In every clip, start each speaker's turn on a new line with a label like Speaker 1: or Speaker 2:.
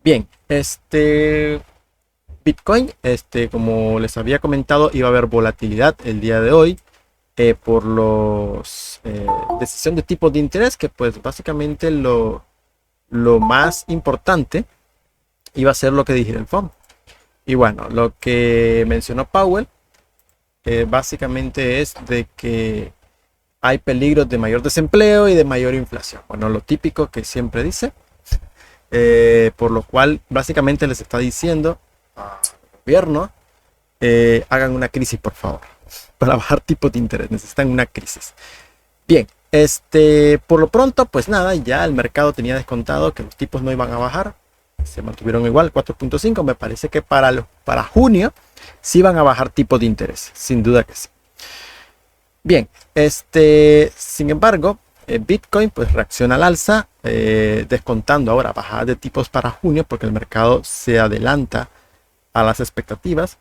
Speaker 1: Bien, Bitcoin, como les había comentado, iba a haber volatilidad el día de hoy por los decisión de tipos de interés, que pues básicamente lo más importante iba a ser lo que dijera el FOMC. Y bueno, lo que mencionó Powell básicamente es de que hay peligros de mayor desempleo y de mayor inflación. Bueno, lo típico que siempre dice, por lo cual básicamente les está diciendo al gobierno, hagan una crisis por favor, para bajar tipos de interés, necesitan una crisis. Bien, por lo pronto, pues nada, ya el mercado tenía descontado que los tipos no iban a bajar, se mantuvieron igual, 4.5, me parece que para junio sí van a bajar tipos de interés, sin duda que sí. Bien, sin embargo, Bitcoin pues reacciona al alza, descontando ahora bajadas de tipos para junio porque el mercado se adelanta a las expectativas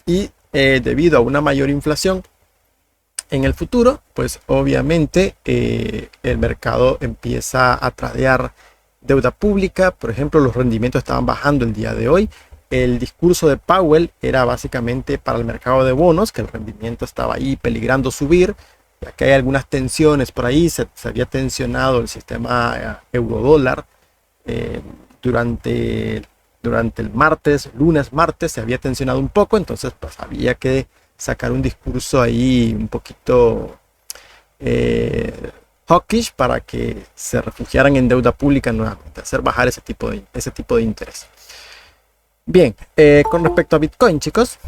Speaker 1: y debido a una mayor inflación en el futuro, pues obviamente el mercado empieza a tradear deuda pública. Por ejemplo, los rendimientos estaban bajando el día de hoy. El discurso de Powell era básicamente para el mercado de bonos, que el rendimiento estaba ahí peligrando subir, ya que hay algunas tensiones por ahí, se había tensionado el sistema euro-dólar eh, durante, durante el martes, lunes, martes, se había tensionado un poco, entonces pues había que sacar un discurso ahí un poquito hawkish para que se refugiaran en deuda pública nuevamente, hacer bajar ese tipo de interés. Bien, con respecto a Bitcoin, chicos,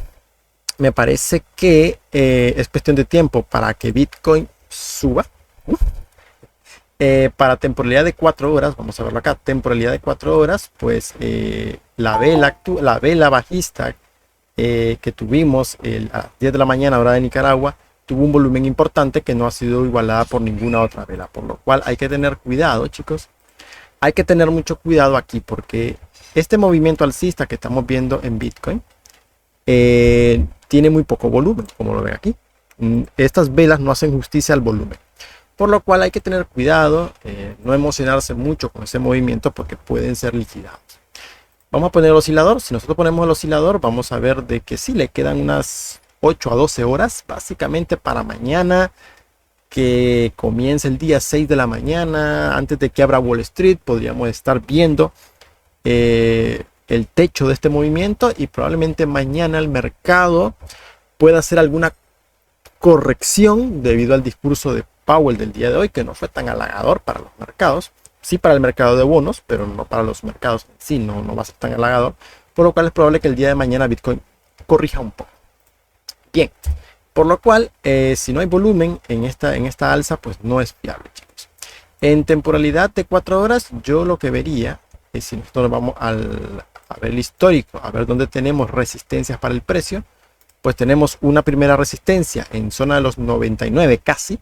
Speaker 1: me parece que es cuestión de tiempo para que Bitcoin suba. Para temporalidad de 4 horas, vamos a verlo acá, temporalidad de 4 horas, pues la vela bajista que tuvimos a las 10 de la mañana hora de Nicaragua, tuvo un volumen importante que no ha sido igualada por ninguna otra vela, por lo cual hay que tener cuidado, chicos. Hay que tener mucho cuidado aquí porque este movimiento alcista que estamos viendo en Bitcoin tiene muy poco volumen, como lo ven aquí. Estas velas no hacen justicia al volumen. Por lo cual hay que tener cuidado, no emocionarse mucho con ese movimiento porque pueden ser liquidados. Vamos a poner el oscilador. Si nosotros ponemos el oscilador, vamos a ver de que sí le quedan unas 8 a 12 horas, básicamente para mañana, que comience el día 6 de la mañana, antes de que abra Wall Street, podríamos estar viendo el techo de este movimiento y probablemente mañana el mercado pueda hacer alguna corrección debido al discurso de Powell del día de hoy, que no fue tan halagador para los mercados, sí para el mercado de bonos, pero no para los mercados en sí, no va a ser tan halagador, por lo cual es probable que el día de mañana Bitcoin corrija un poco. Bien, por lo cual, si no hay volumen en esta alza, pues no es viable, chicos. En temporalidad de 4 horas, yo lo que vería es, si nosotros vamos a ver el histórico, a ver dónde tenemos resistencias para el precio, pues tenemos una primera resistencia en zona de los 99 casi,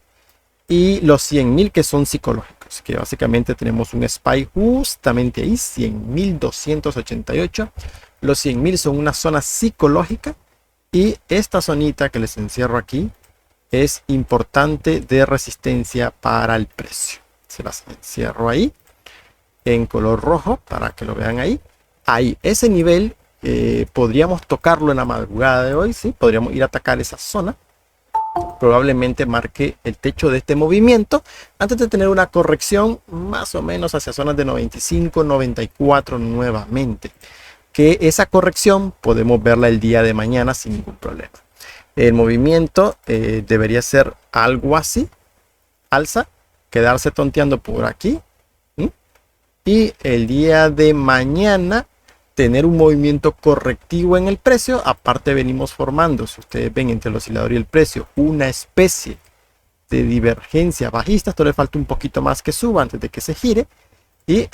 Speaker 1: y los 100.000 que son psicológicos, que básicamente tenemos un SPY justamente ahí, 100.288. Los 100.000 son una zona psicológica y esta zonita que les encierro aquí es importante de resistencia para el precio. Se las encierro ahí en color rojo para que lo vean ahí. Ahí, ese nivel podríamos tocarlo en la madrugada de hoy, ¿sí? Podríamos ir a atacar esa zona. Probablemente marque el techo de este movimiento antes de tener una corrección más o menos hacia zonas de 95, 94 nuevamente, que esa corrección podemos verla el día de mañana sin ningún problema. El movimiento debería ser algo así, alza, quedarse tonteando por aquí, ¿sí? Y el día de mañana tener un movimiento correctivo en el precio. Aparte venimos formando, si ustedes ven entre el oscilador y el precio, una especie de divergencia bajista. Esto le falta un poquito más que suba antes de que se gire y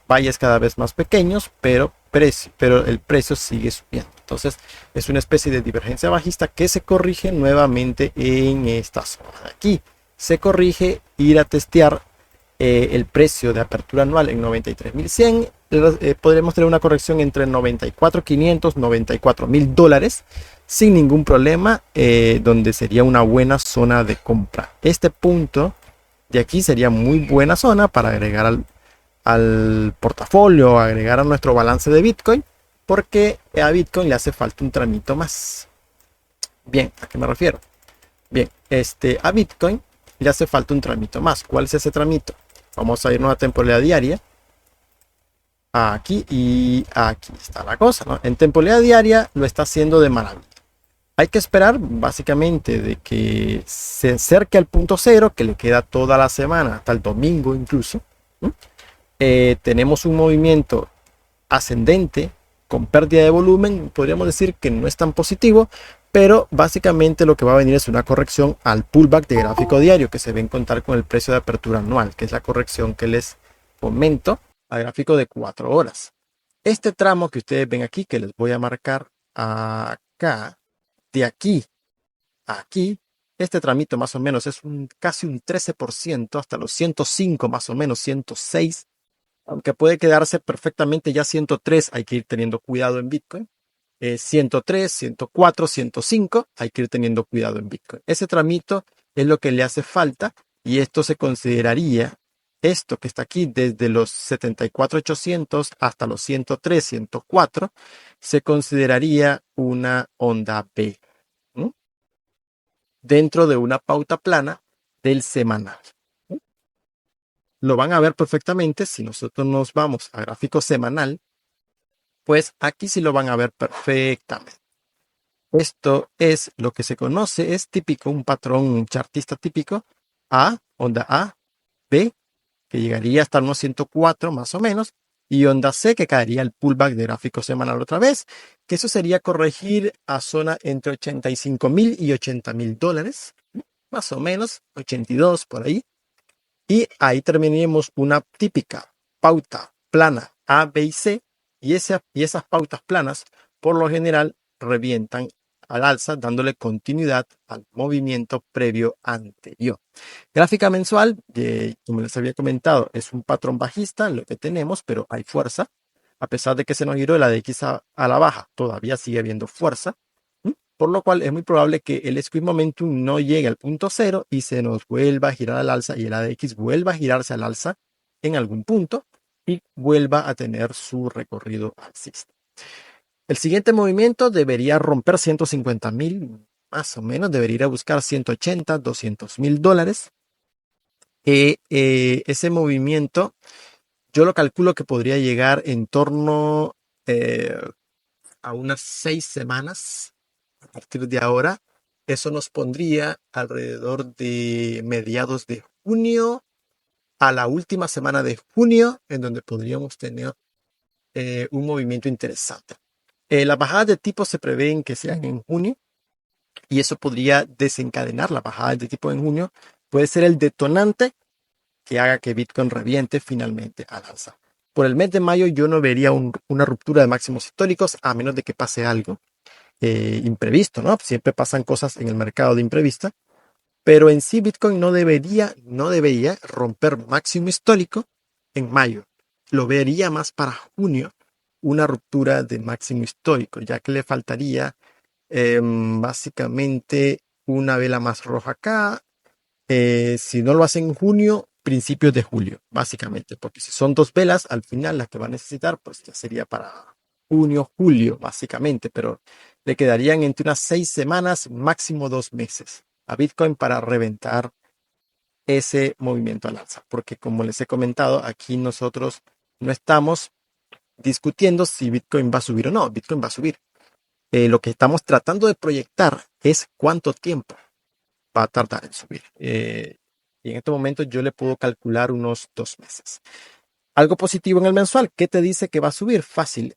Speaker 1: valles cada vez más pequeños, pero el precio sigue subiendo. Entonces es una especie de divergencia bajista que se corrige nuevamente en esta zona de aquí. Se corrige, ir a testear el precio de apertura anual en 93.100. Podremos tener una corrección entre 94.500 94.000 dólares sin ningún problema, donde sería una buena zona de compra. Este punto de aquí sería muy buena zona para agregar al portafolio, agregar a nuestro balance de Bitcoin, porque a Bitcoin le hace falta un tramito más. Bien, ¿a qué me refiero? Bien, a Bitcoin le hace falta un tramito más. ¿Cuál es ese tramito? Vamos a irnos a temporalidad diaria. Aquí y aquí está la cosa, ¿no? En temporalidad diaria lo está haciendo de maravilla. Hay que esperar básicamente de que se acerque al punto cero, que le queda toda la semana, hasta el domingo incluso. Tenemos un movimiento ascendente con pérdida de volumen, podríamos decir que no es tan positivo, pero básicamente lo que va a venir es una corrección al pullback de gráfico diario que se va a encontrar con el precio de apertura anual, que es la corrección que les comento a gráfico de 4 horas. Este tramo que ustedes ven aquí, que les voy a marcar acá, de aquí a aquí, este tramito más o menos es casi un 13%, hasta los 105 más o menos, 106, aunque puede quedarse perfectamente ya 103, hay que ir teniendo cuidado en Bitcoin. 103, 104, 105, hay que ir teniendo cuidado en Bitcoin. Ese tramito es lo que le hace falta y esto se consideraría, esto que está aquí desde los 74,800 hasta los 103, 104, se consideraría una onda B, ¿no? Dentro de una pauta plana del semanal. Lo van a ver perfectamente si nosotros nos vamos a gráfico semanal, pues aquí sí lo van a ver perfectamente. Esto es lo que se conoce, es típico, un patrón chartista típico, onda A, B, que llegaría hasta unos 104 más o menos, y onda C, que caería el pullback de gráfico semanal otra vez, que eso sería corregir a zona entre 85,000 y 80,000 dólares, más o menos, 82 por ahí, y ahí terminaríamos una típica pauta plana A, B y C, y esas pautas planas por lo general revientan al alza dándole continuidad al movimiento previo anterior. Gráfica mensual, como les había comentado, es un patrón bajista lo que tenemos, pero hay fuerza. A pesar de que se nos giró la de X a la baja, todavía sigue habiendo fuerza. Por lo cual es muy probable que el squeeze momentum no llegue al punto cero y se nos vuelva a girar al alza y el ADX vuelva a girarse al alza en algún punto y vuelva a tener su recorrido alcista. El siguiente movimiento debería romper 150,000, más o menos, debería ir a buscar 180, 200,000 dólares. Ese movimiento yo lo calculo que podría llegar en torno a unas 6 semanas. A partir de ahora, eso nos pondría alrededor de mediados de junio a la última semana de junio, en donde podríamos tener un movimiento interesante. Las bajadas de tipo se prevén que sean en junio y eso podría desencadenar las bajadas de tipo en junio. Puede ser el detonante que haga que Bitcoin reviente finalmente al alza. Por el mes de mayo yo no vería una ruptura de máximos históricos a menos de que pase algo imprevisto, ¿no? Siempre pasan cosas en el mercado de imprevista, pero en sí Bitcoin no debería romper máximo histórico en mayo. Lo vería más para junio, una ruptura de máximo histórico, ya que le faltaría básicamente una vela más roja acá. Si no lo hacen en junio, principios de julio, básicamente, porque si son 2 velas, al final las que va a necesitar, pues ya sería para junio, julio, básicamente, pero le quedarían entre unas 6 semanas, máximo 2 meses a Bitcoin para reventar ese movimiento al alza, porque como les he comentado, aquí nosotros no estamos discutiendo si Bitcoin va a subir o no, Bitcoin va a subir. Lo que estamos tratando de proyectar es cuánto tiempo va a tardar en subir. Y en este momento yo le puedo calcular unos 2 meses. Algo positivo en el mensual, ¿qué te dice que va a subir? Fácil.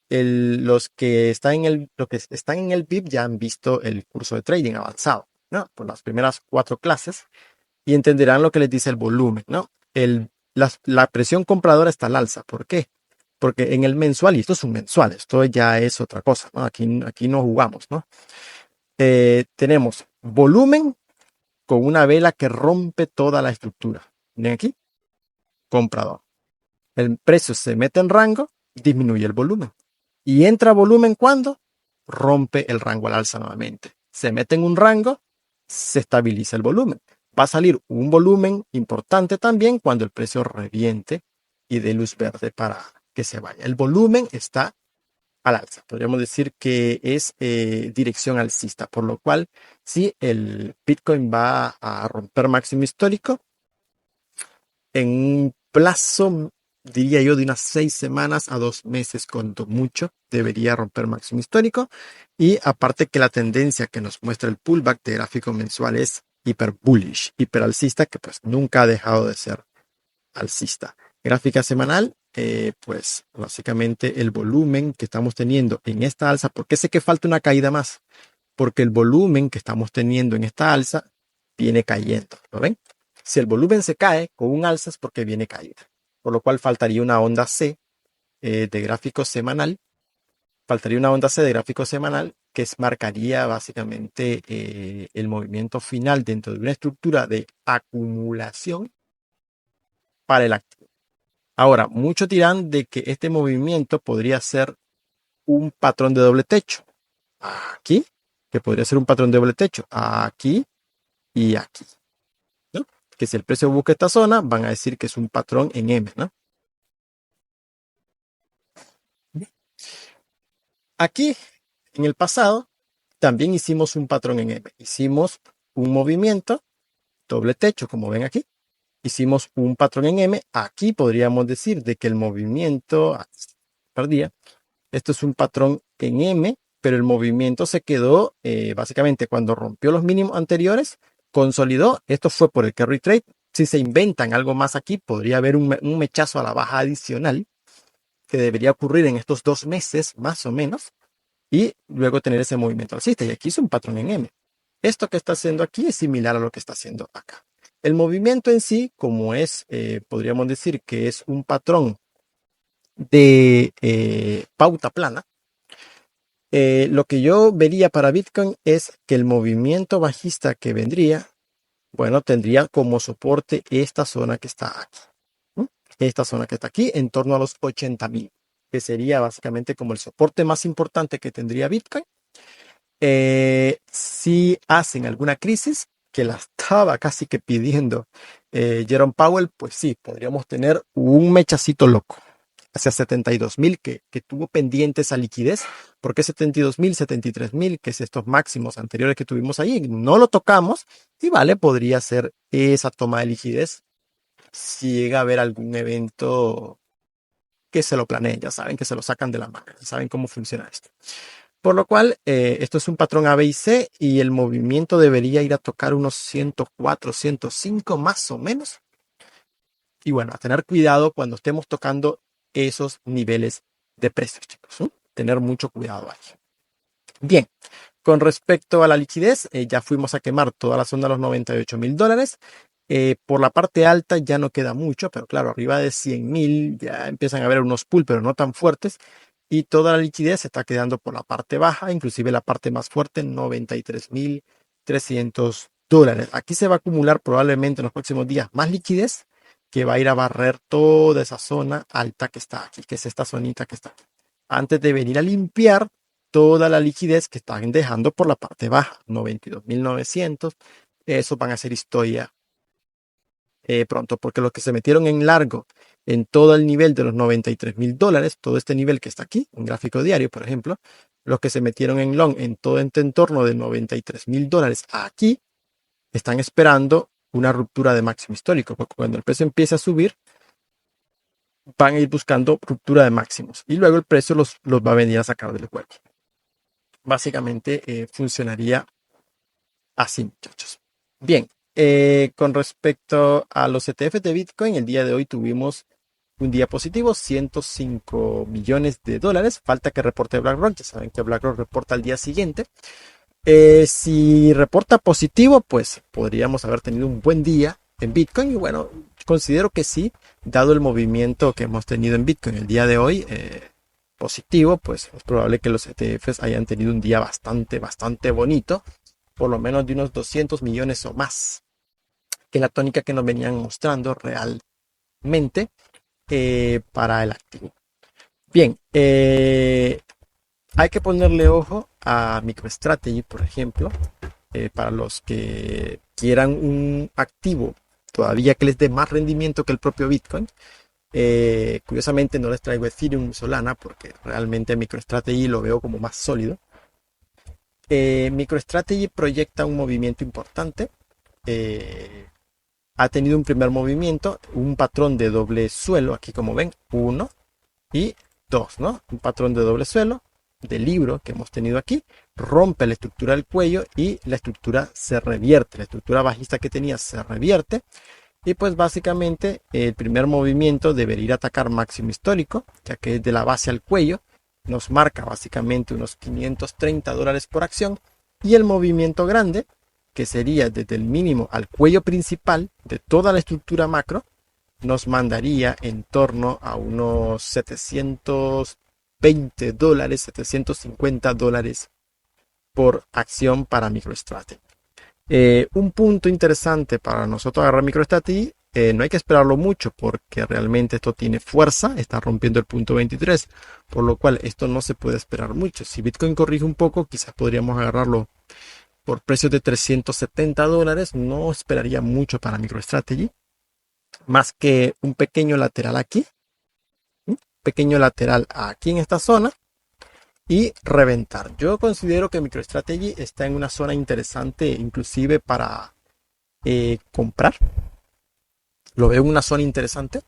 Speaker 1: Los que están en el VIP ya han visto el curso de trading avanzado, ¿no? Por las primeras 4 clases y entenderán lo que les dice el volumen, ¿no? La presión compradora está al alza. ¿Por qué? Porque en el mensual, y esto es un mensual, esto ya es otra cosa, ¿no? Aquí no jugamos, ¿no? Tenemos volumen con una vela que rompe toda la estructura. Miren aquí, comprador. El precio se mete en rango, disminuye el volumen. Y entra volumen cuando rompe el rango al alza nuevamente. Se mete en un rango, se estabiliza el volumen. Va a salir un volumen importante también cuando el precio reviente y dé luz verde para que se vaya. El volumen está al alza. Podríamos decir que es dirección alcista, por lo cual si el Bitcoin va a romper máximo histórico en un plazo, diría yo, de unas 6 semanas a 2 meses, cuando mucho, debería romper máximo histórico. Y aparte que la tendencia que nos muestra el pullback de gráfico mensual es hiper bullish, hiper alcista, que pues nunca ha dejado de ser alcista. Gráfica semanal, pues básicamente el volumen que estamos teniendo en esta alza. ¿Por qué sé que falta una caída más? Porque el volumen que estamos teniendo en esta alza viene cayendo, ¿lo ven? Si el volumen se cae con un alza es porque viene caída, por lo cual faltaría una onda C de gráfico semanal, que marcaría básicamente el movimiento final dentro de una estructura de acumulación para el activo. Ahora, muchos dirán de que este movimiento podría ser un patrón de doble techo. Aquí, que podría ser un patrón de doble techo. Aquí y aquí, ¿no? Que si el precio busca esta zona, van a decir que es un patrón en M, ¿no? Aquí, en el pasado, también hicimos un patrón en M. Hicimos un movimiento, doble techo, como ven aquí. Hicimos un patrón en M. Aquí podríamos decir de que el movimiento, perdía. Esto es un patrón en M, pero el movimiento se quedó básicamente cuando rompió los mínimos anteriores, consolidó. Esto fue por el carry trade. Si se inventan algo más aquí, podría haber un mechazo a la baja adicional que debería ocurrir en estos 2 meses más o menos, y luego tener ese movimiento alcista. Y aquí es un patrón en M. Esto que está haciendo aquí es similar a lo que está haciendo acá. El movimiento en sí, como es, podríamos decir que es un patrón de pauta plana. Lo que yo vería para Bitcoin es que el movimiento bajista que vendría, bueno, tendría como soporte esta zona que está aquí. ¿Mm? Esta zona que está aquí, en torno a los 80.000, que sería básicamente como el soporte más importante que tendría Bitcoin. Si hacen alguna crisis, que la estaba casi que pidiendo Jerome Powell, pues sí, podríamos tener un mechacito loco hacia 72.000 que tuvo pendiente esa liquidez. ¿Por qué 72.000, 73.000, que es estos máximos anteriores que tuvimos ahí? No lo tocamos y vale, podría ser esa toma de liquidez si llega a haber algún evento que se lo planeen. Ya saben que se lo sacan de la manga, ya saben cómo funciona esto. Por lo cual, esto es un patrón A, B y C, y el movimiento debería ir a tocar unos 104, 105 más o menos. Y bueno, a tener cuidado cuando estemos tocando esos niveles de precios, chicos, ¿no? Tener mucho cuidado ahí. Bien, con respecto a la liquidez, ya fuimos a quemar toda la zona de los $98.000. Por la parte alta ya no queda mucho, pero claro, arriba de 100.000 ya empiezan a haber unos pool, pero no tan fuertes. Y toda la liquidez se está quedando por la parte baja, inclusive la parte más fuerte, $93.300. Aquí se va a acumular probablemente en los próximos días más liquidez, que va a ir a barrer toda esa zona alta que está aquí, que es esta zonita que está aquí, antes de venir a limpiar toda la liquidez que están dejando por la parte baja, 92.900. Eso van a ser historia pronto, porque los que se metieron en largo en todo el nivel de los $93.000, todo este nivel que está aquí, un gráfico diario, por ejemplo, los que se metieron en long en todo este entorno de $93.000 aquí, están esperando una ruptura de máximo histórico, porque cuando el precio empiece a subir, van a ir buscando ruptura de máximos y luego el precio los va a venir a sacar del juego. Básicamente funcionaría así, muchachos. Bien, con respecto a los ETFs de Bitcoin, el día de hoy tuvimos un día positivo, $105 millones. Falta que reporte BlackRock, ya saben que BlackRock reporta al día siguiente. Si reporta positivo, pues podríamos haber tenido un buen día en Bitcoin. Y bueno, considero que sí, dado el movimiento que hemos tenido en Bitcoin el día de hoy, positivo, pues es probable que los ETFs hayan tenido un día bastante, bastante bonito, por lo menos de unos 200 millones o más, que la tónica que nos venían mostrando realmente para el activo. Bien, hay que ponerle ojo a MicroStrategy, por ejemplo, para los que quieran un activo todavía que les dé más rendimiento que el propio Bitcoin. Curiosamente no les traigo Ethereum y Solana porque realmente MicroStrategy lo veo como más sólido. MicroStrategy proyecta un movimiento importante. Ha tenido un primer movimiento, un patrón de doble suelo, aquí como ven, 1 y 2, ¿no? Un patrón de doble suelo del libro que hemos tenido aquí, rompe la estructura del cuello y la estructura se revierte, la estructura bajista que tenía se revierte y pues básicamente el primer movimiento debería ir a atacar máximo histórico, ya que es de la base al cuello, nos marca básicamente unos $530 por acción y el movimiento grande, que sería desde el mínimo al cuello principal de toda la estructura macro, nos mandaría en torno a unos $720, $750 por acción para MicroStrategy. Un punto interesante para nosotros agarrar MicroStrategy, no hay que esperarlo mucho porque realmente esto tiene fuerza, está rompiendo el punto 23, por lo cual esto no se puede esperar mucho. Si Bitcoin corrige un poco, quizás podríamos agarrarlo por precios de $370, no esperaría mucho para MicroStrategy, más que un pequeño lateral aquí, un pequeño lateral aquí en esta zona y reventar. Yo considero que MicroStrategy está en una zona interesante inclusive para comprar. Lo veo en una zona interesante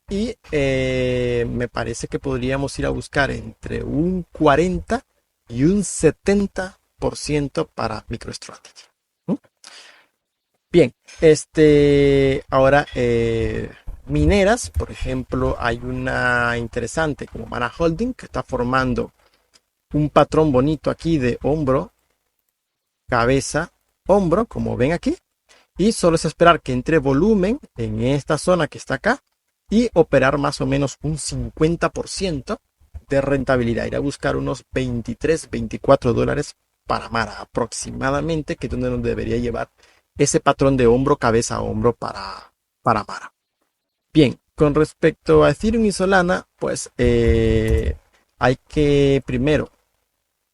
Speaker 1: y me parece que podríamos ir a buscar entre un 40 y un 70% para MicroStrategy. Bien, ahora mineras, por ejemplo, hay una interesante como Mana Holding que está formando un patrón bonito aquí de hombro, cabeza, hombro, como ven aquí. Y solo es esperar que entre volumen en esta zona que está acá y operar más o menos un 50% de rentabilidad. Ir a buscar unos $23, $24 para Mara aproximadamente, que es donde nos debería llevar ese patrón de hombro, cabeza, hombro para Mara. Bien, con respecto a Ethereum y Solana, pues hay que primero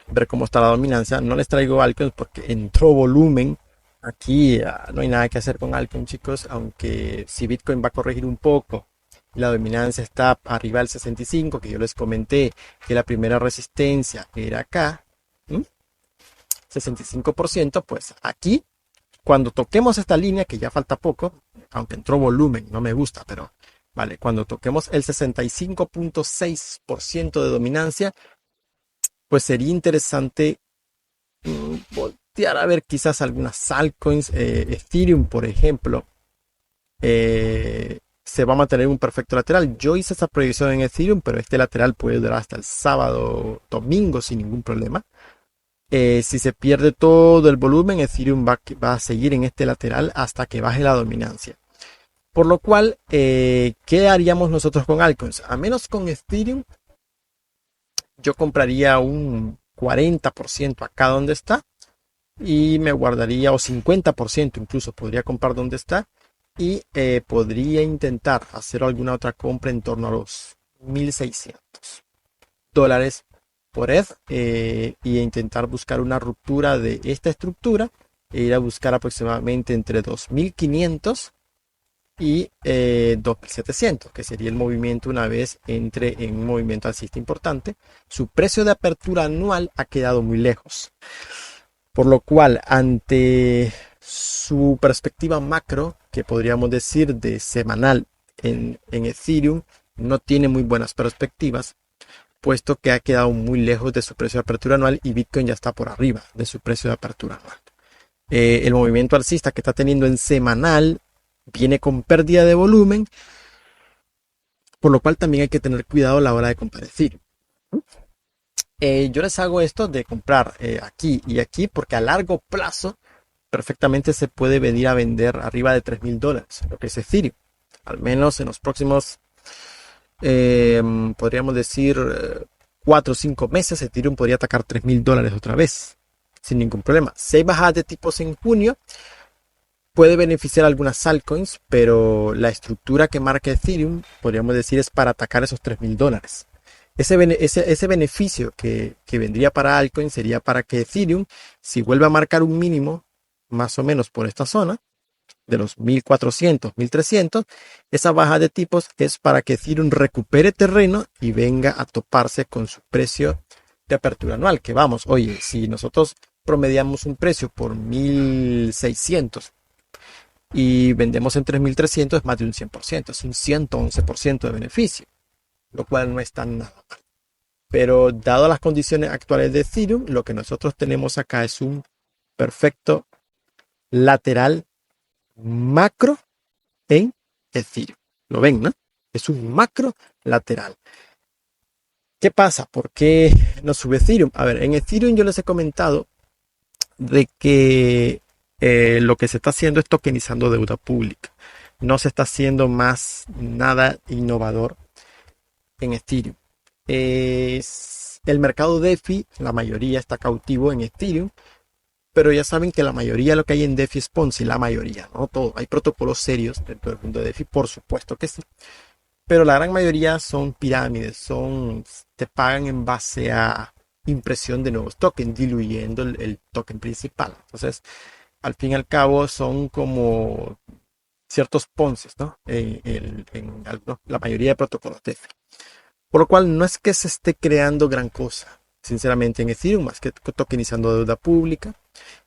Speaker 1: ver cómo está la dominancia. No les traigo altcoins porque entró volumen. Aquí no hay nada que hacer con altcoins, chicos, aunque si Bitcoin va a corregir un poco, la dominancia está arriba del 65, que yo les comenté que la primera resistencia era acá, 65%, pues aquí, cuando toquemos esta línea, que ya falta poco, aunque entró volumen, no me gusta, pero vale, cuando toquemos el 65.6% de dominancia, pues sería interesante voltear a ver quizás algunas altcoins. Ethereum, por ejemplo, se va a mantener un perfecto lateral. Yo hice esa proyección en Ethereum, pero este lateral puede durar hasta el sábado, domingo sin ningún problema. Si se pierde todo el volumen, Ethereum va a seguir en este lateral hasta que baje la dominancia. Por lo cual, ¿qué haríamos nosotros con altcoins? A menos con Ethereum, yo compraría un 40% acá donde está y me guardaría, o 50% incluso, podría comprar donde está y podría intentar hacer alguna otra compra en torno a los $1.600 por ETH y intentar buscar una ruptura de esta estructura e ir a buscar aproximadamente entre 2.500 y 2.700, que sería el movimiento una vez entre en un movimiento alcista importante. Su precio de apertura anual ha quedado muy lejos, por lo cual ante su perspectiva macro, que podríamos decir de semanal en Ethereum, no tiene muy buenas perspectivas, puesto que ha quedado muy lejos de su precio de apertura anual y Bitcoin ya está por arriba de su precio de apertura anual. El movimiento alcista que está teniendo en semanal viene con pérdida de volumen, por lo cual también hay que tener cuidado a la hora de comprar Ethereum. Yo les hago esto de comprar aquí y aquí porque a largo plazo perfectamente se puede venir a vender arriba de $3.000, lo que es Ethereum. Al menos en los próximos, podríamos decir, 4 o 5 meses, Ethereum podría atacar $3.000 otra vez, sin ningún problema. Si hay bajadas de tipos en junio, puede beneficiar algunas altcoins, pero la estructura que marca Ethereum, podríamos decir, es para atacar esos $3.000. Ese beneficio que vendría para altcoin sería para que Ethereum, si vuelve a marcar un mínimo, más o menos por esta zona, de los 1400, 1300, esa baja de tipos es para que Ethereum recupere terreno y venga a toparse con su precio de apertura anual. Que vamos, oye, si nosotros promediamos un precio por 1600 y vendemos en 3300, es más de un 100%, es un 111% de beneficio, lo cual no está nada mal. Pero dado las condiciones actuales de Ethereum, lo que nosotros tenemos acá es un perfecto lateral macro en Ethereum. ¿Lo ven, no? Es un macro lateral. ¿Qué pasa? ¿Por qué no sube Ethereum? A ver, en Ethereum yo les he comentado de que lo que se está haciendo es tokenizando deuda pública. No se está haciendo más nada innovador en Ethereum. El mercado DeFi, la mayoría está cautivo en Ethereum, pero ya saben que la mayoría de lo que hay en DeFi es Ponzi, la mayoría, no todo. Hay protocolos serios dentro del mundo de DeFi, por supuesto que sí, pero la gran mayoría son pirámides, te pagan en base a impresión de nuevos tokens, diluyendo el token principal. Entonces, al fin y al cabo, son como ciertos Ponzi, ¿no? La mayoría de protocolos DeFi. Por lo cual, no es que se esté creando gran cosa, sinceramente, en Ethereum, más que tokenizando deuda pública.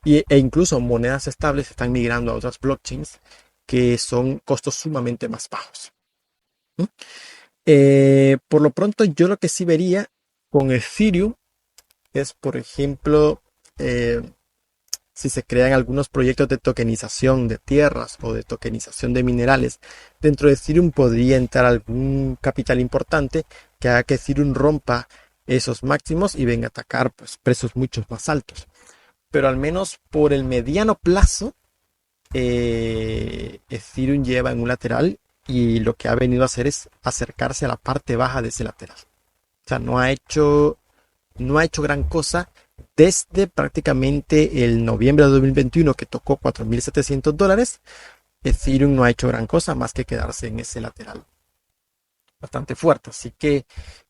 Speaker 1: E incluso monedas estables están migrando a otras blockchains que son costos sumamente más bajos. Por lo pronto, yo lo que sí vería con Ethereum es, por ejemplo, si se crean algunos proyectos de tokenización de tierras o de tokenización de minerales. Dentro de Ethereum podría entrar algún capital importante que haga que Ethereum rompa esos máximos y venga a atacar pues, precios mucho más altos. Pero al menos por el mediano plazo, Ethereum lleva en un lateral y lo que ha venido a hacer es acercarse a la parte baja de ese lateral. O sea, no ha hecho gran cosa desde prácticamente el noviembre de 2021 que tocó $4.700. Ethereum no ha hecho gran cosa más que quedarse en ese lateral bastante fuerte. Así que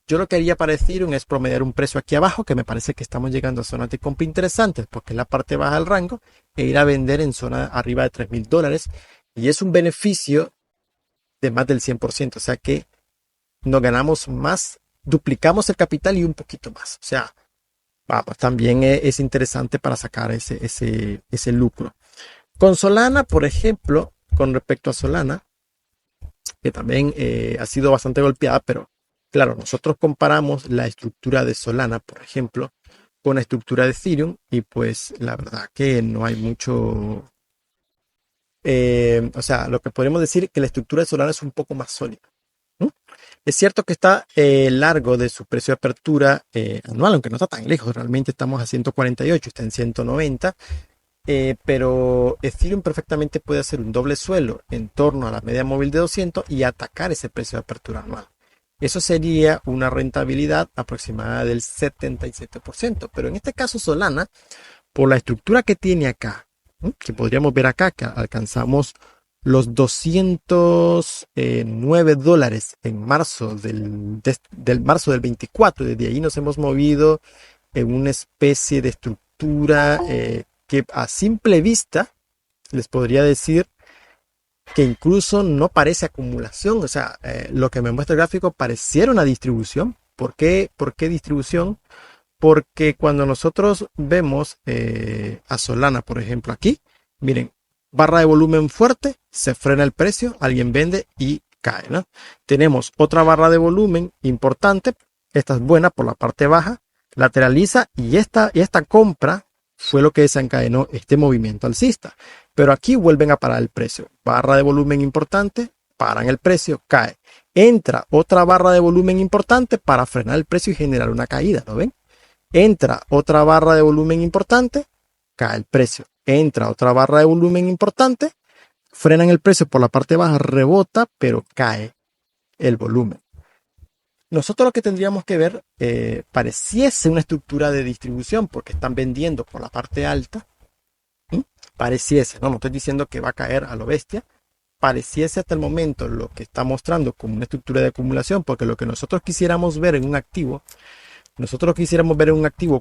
Speaker 1: yo lo que haría para Ethereum es promediar un precio aquí abajo, que me parece que estamos llegando a zonas de compra interesantes porque es la parte baja del rango, e ir a vender en zona arriba de $3.000. Y es un beneficio de más del 100%. O sea que nos ganamos más, duplicamos el capital y un poquito más. O sea, vamos, también es interesante para sacar ese lucro. Con Solana, por ejemplo, con respecto a Solana, que también ha sido bastante golpeada, pero claro, nosotros comparamos la estructura de Solana, por ejemplo, con la estructura de Ethereum y pues la verdad que no hay mucho... o sea, lo que podemos decir es que la estructura de Solana es un poco más sólida. Es cierto que está largo de su precio de apertura anual, aunque no está tan lejos, realmente estamos a 148, está en 190, pero Ethereum perfectamente puede hacer un doble suelo en torno a la media móvil de 200 y atacar ese precio de apertura anual. Eso sería una rentabilidad aproximada del 77%, pero en este caso Solana, por la estructura que tiene acá, que podríamos ver acá, que alcanzamos los $209 en marzo del marzo del 24. Desde ahí nos hemos movido en una especie de estructura que a simple vista les podría decir que incluso no parece acumulación. O sea, lo que me muestra el gráfico pareciera una distribución. ¿Por qué distribución? Porque cuando nosotros vemos a Solana, por ejemplo, aquí, miren, barra de volumen fuerte, se frena el precio, alguien vende y cae, ¿no? Tenemos otra barra de volumen importante, esta es buena por la parte baja, lateraliza y esta compra fue lo que desencadenó este movimiento alcista. Pero aquí vuelven a parar el precio, barra de volumen importante, paran el precio, cae. Entra otra barra de volumen importante para frenar el precio y generar una caída, ¿lo ven? Entra otra barra de volumen importante, cae el precio. Entra otra barra de volumen importante, frenan el precio por la parte baja, rebota, pero cae el volumen. Nosotros lo que tendríamos que ver pareciese una estructura de distribución porque están vendiendo por la parte alta. Pareciese, no estoy diciendo que va a caer a lo bestia. Pareciese hasta el momento lo que está mostrando como una estructura de acumulación, porque lo que nosotros quisiéramos ver en un activo,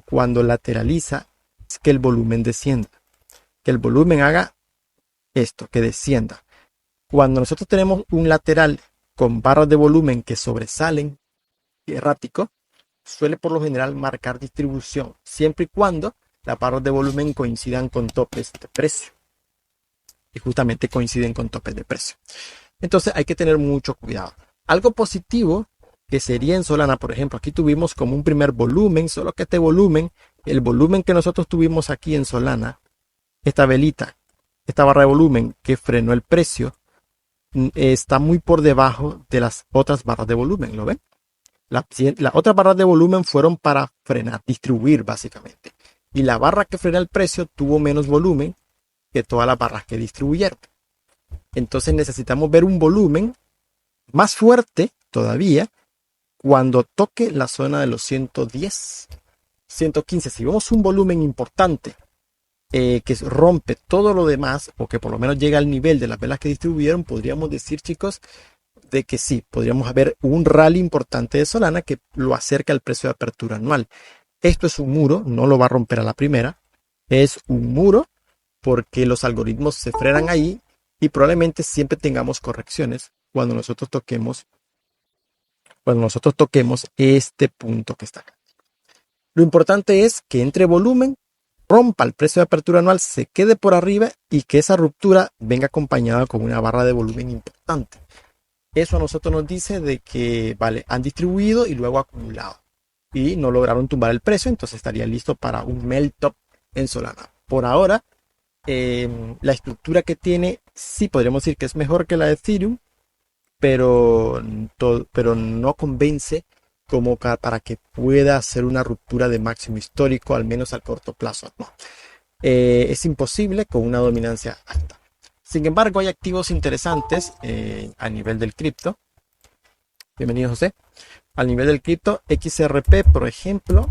Speaker 1: cuando lateraliza es que el volumen descienda, que el volumen haga esto, que descienda. Cuando nosotros tenemos un lateral con barras de volumen que sobresalen errático, suele por lo general marcar distribución, siempre y cuando las barras de volumen coincidan con topes de precio. Y justamente coinciden con topes de precio. Entonces hay que tener mucho cuidado. Algo positivo que sería en Solana, por ejemplo, aquí tuvimos como un primer volumen, solo que este volumen, el volumen que nosotros tuvimos aquí en Solana, esta velita, esta barra de volumen que frenó el precio, está muy por debajo de las otras barras de volumen, ¿lo ven? Las otras barras de volumen fueron para frenar, distribuir básicamente. Y la barra que frena el precio tuvo menos volumen que todas las barras que distribuyeron. Entonces necesitamos ver un volumen más fuerte todavía cuando toque la zona de los 110, 115. Si vemos un volumen importante que rompe todo lo demás, o que por lo menos llega al nivel de las velas que distribuyeron, podríamos decir, chicos, de que sí, podríamos haber un rally importante de Solana que lo acerca al precio de apertura anual. Esto es un muro, no lo va a romper a la primera, es un muro porque los algoritmos se frenan ahí y probablemente siempre tengamos correcciones cuando nosotros toquemos este punto que está acá. Lo importante es que entre volumen, rompa el precio de apertura anual, se quede por arriba y que esa ruptura venga acompañada con una barra de volumen importante. Eso a nosotros nos dice de que, vale, han distribuido y luego acumulado y no lograron tumbar el precio, entonces estaría listo para un melt top en Solana. Por ahora, la estructura que tiene, sí podríamos decir que es mejor que la de Ethereum, pero no convence como para que pueda hacer una ruptura de máximo histórico, al menos al corto plazo. No. Es imposible con una dominancia alta. Sin embargo, hay activos interesantes a nivel del cripto. Bienvenido, José. Al nivel del cripto, XRP, por ejemplo,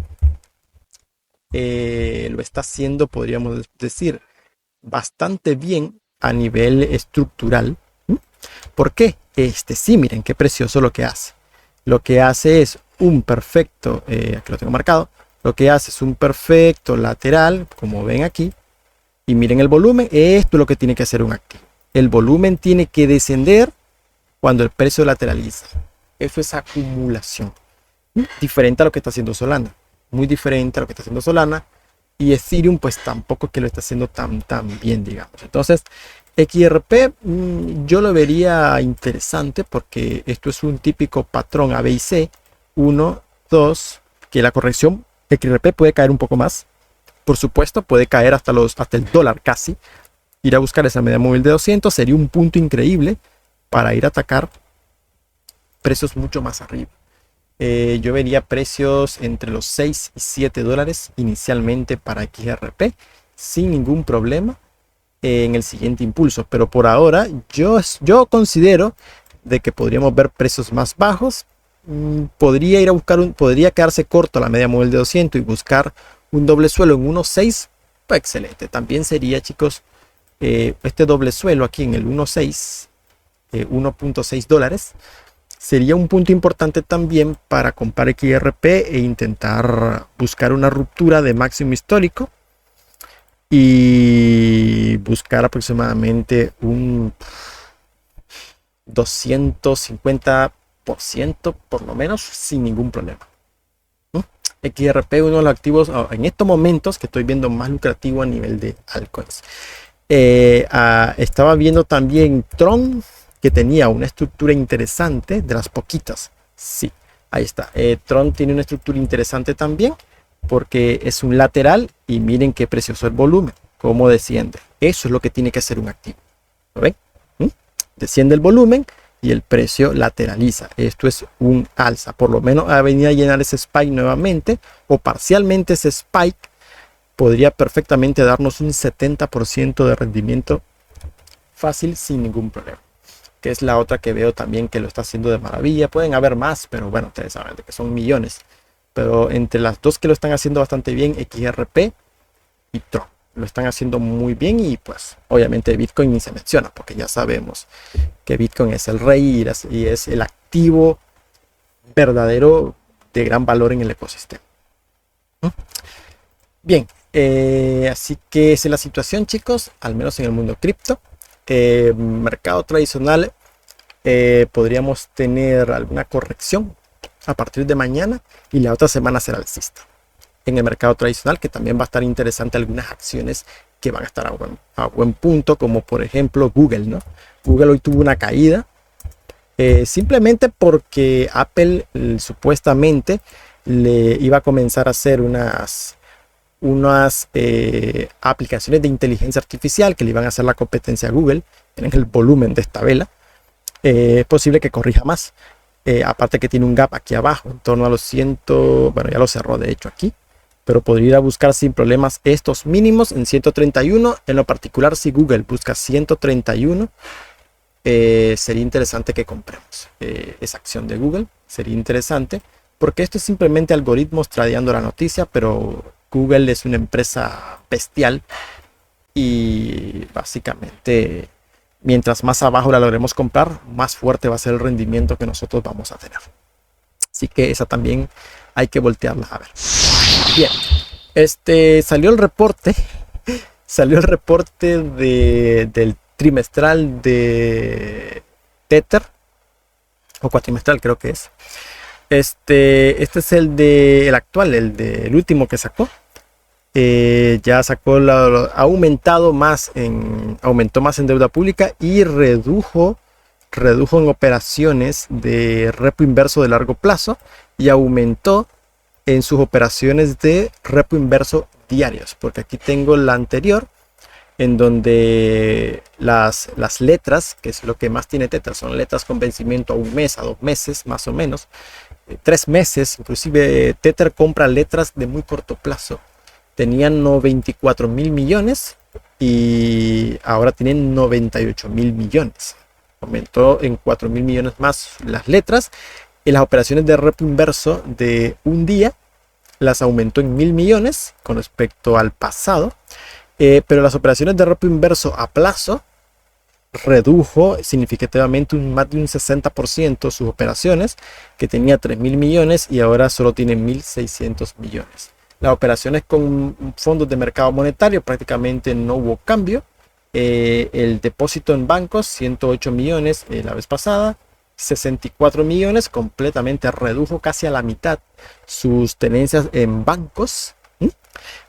Speaker 1: lo está haciendo, podríamos decir, bastante bien a nivel estructural. ¿Por qué? Sí, miren qué precioso lo que hace. Lo que hace es un perfecto, aquí lo tengo marcado, lo que hace es un perfecto lateral, como ven aquí, y miren el volumen. Esto es lo que tiene que hacer un activo. El volumen tiene que descender cuando el precio lateraliza. Eso es acumulación. Diferente a lo que está haciendo Solana. Muy diferente a lo que está haciendo Solana. Y Ethereum pues tampoco que lo está haciendo tan bien, digamos. Entonces, XRP yo lo vería interesante porque esto es un típico patrón A, B y C. 1, 2, que la corrección XRP puede caer un poco más. Por supuesto, puede caer hasta el dólar casi. Ir a buscar esa media móvil de 200 sería un punto increíble para ir a atacar precios mucho más arriba. Yo vería precios entre los 6 y 7 dólares inicialmente para XRP sin ningún problema en el siguiente impulso. Pero por ahora yo considero de que podríamos ver precios más bajos. Podría ir a buscar podría quedarse corto la media móvil de 200 y buscar un doble suelo en 1.6. Pues excelente. También sería, chicos, este doble suelo aquí en el 1.6, 1.6 dólares. Sería un punto importante también para comprar XRP e intentar buscar una ruptura de máximo histórico y buscar aproximadamente un 250% por lo menos sin ningún problema. XRP, uno de los activos en estos momentos que estoy viendo más lucrativo a nivel de altcoins. Estaba viendo también Tron, que tenía una estructura interesante, de las poquitas. Sí, ahí está. Tron tiene una estructura interesante también porque es un lateral y miren qué precioso el volumen, cómo desciende. Eso es lo que tiene que hacer un activo. ¿Lo ven? Desciende el volumen y el precio lateraliza. Esto es un alza. Por lo menos ha venido a llenar ese spike nuevamente o parcialmente ese spike podría perfectamente darnos un 70% de rendimiento fácil sin ningún problema. Que es la otra que veo también que lo está haciendo de maravilla. Pueden haber más, pero bueno, ustedes saben de que son millones. Pero entre las dos que lo están haciendo bastante bien, XRP y Tron, lo están haciendo muy bien. Y pues obviamente Bitcoin ni se menciona, porque ya sabemos que Bitcoin es el rey y es el activo verdadero de gran valor en el ecosistema. Bien, así que esa es la situación, chicos, al menos en el mundo cripto. mercado tradicional podríamos tener alguna corrección a partir de mañana y la otra semana será alcista. En el mercado tradicional, que también va a estar interesante algunas acciones que van a estar a buen punto, como por ejemplo Google, ¿no? Google hoy tuvo una caída simplemente porque Apple supuestamente le iba a comenzar a hacer unas aplicaciones de inteligencia artificial que le iban a hacer la competencia a Google en el volumen de esta vela. Es posible que corrija más. Aparte que tiene un gap aquí abajo, en torno a los 100, bueno, ya lo cerró de hecho aquí, pero podría ir a buscar sin problemas estos mínimos en 131. En lo particular, si Google busca 131, sería interesante que compremos esa acción de Google. Sería interesante, porque esto es simplemente algoritmos tradeando la noticia, pero Google es una empresa bestial y básicamente mientras más abajo la logremos comprar, más fuerte va a ser el rendimiento que nosotros vamos a tener. Así que esa también hay que voltearla a ver. Bien, salió el reporte del trimestral de Tether, o cuatrimestral creo que es. Este es el actual, el último que sacó. Ya sacó, aumentó más en deuda pública y redujo en operaciones de repo inverso de largo plazo y aumentó en sus operaciones de repo inverso diarios, porque aquí tengo la anterior en donde las letras, que es lo que más tiene Tether, son letras con vencimiento a 1 mes, a 2 meses más o menos, 3 meses, inclusive Tether compra letras de muy corto plazo. Tenían 94.000 millones y ahora tienen 98.000 millones. Aumentó en 4.000 millones más las letras. Y las operaciones de repo inverso de un día las aumentó en 1.000 millones con respecto al pasado. Pero las operaciones de repo inverso a plazo redujo significativamente más de un 60% sus operaciones, que tenía 3.000 millones y ahora solo tiene 1.600 millones. Las operaciones con fondos de mercado monetario prácticamente no hubo cambio. El depósito en bancos, 108 millones la vez pasada, 64 millones, completamente redujo casi a la mitad sus tenencias en bancos.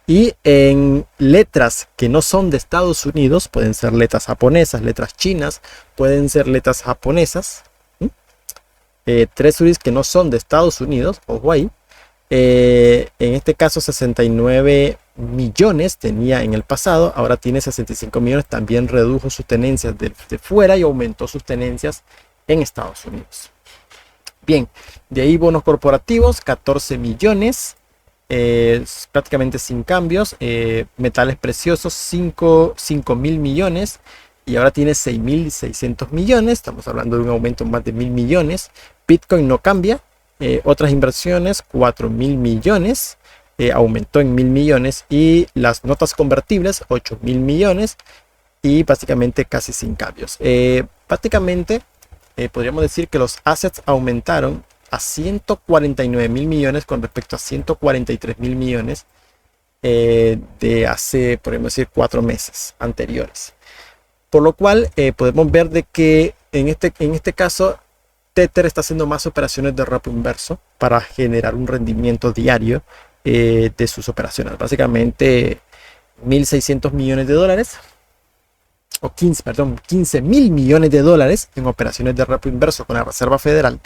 Speaker 1: Y en letras que no son de Estados Unidos, pueden ser letras japonesas, letras chinas, pueden ser letras japonesas, treasuries que no son de Estados Unidos, ojo ahí. En este caso 69 millones tenía en el pasado, ahora tiene 65 millones, también redujo sus tenencias de fuera y aumentó sus tenencias en Estados Unidos. Bien, de ahí bonos corporativos, 14 millones, prácticamente sin cambios. Metales preciosos, 5.000 millones y ahora tiene 6.600 millones, estamos hablando de un aumento más de 1.000 millones. Bitcoin no cambia. Otras inversiones, 4.000 millones, aumentó en 1.000 millones, y las notas convertibles, 8.000 millones, y básicamente casi sin cambios. Prácticamente podríamos decir que los assets aumentaron a 149.000 millones con respecto a 143.000 millones de hace, podríamos decir, 4 meses anteriores. Por lo cual podemos ver de que en este caso Tether está haciendo más operaciones de repo inverso para generar un rendimiento diario de sus operaciones. Básicamente 1.600 millones de dólares, o 15.000 millones de dólares en operaciones de repo inverso con la Reserva Federal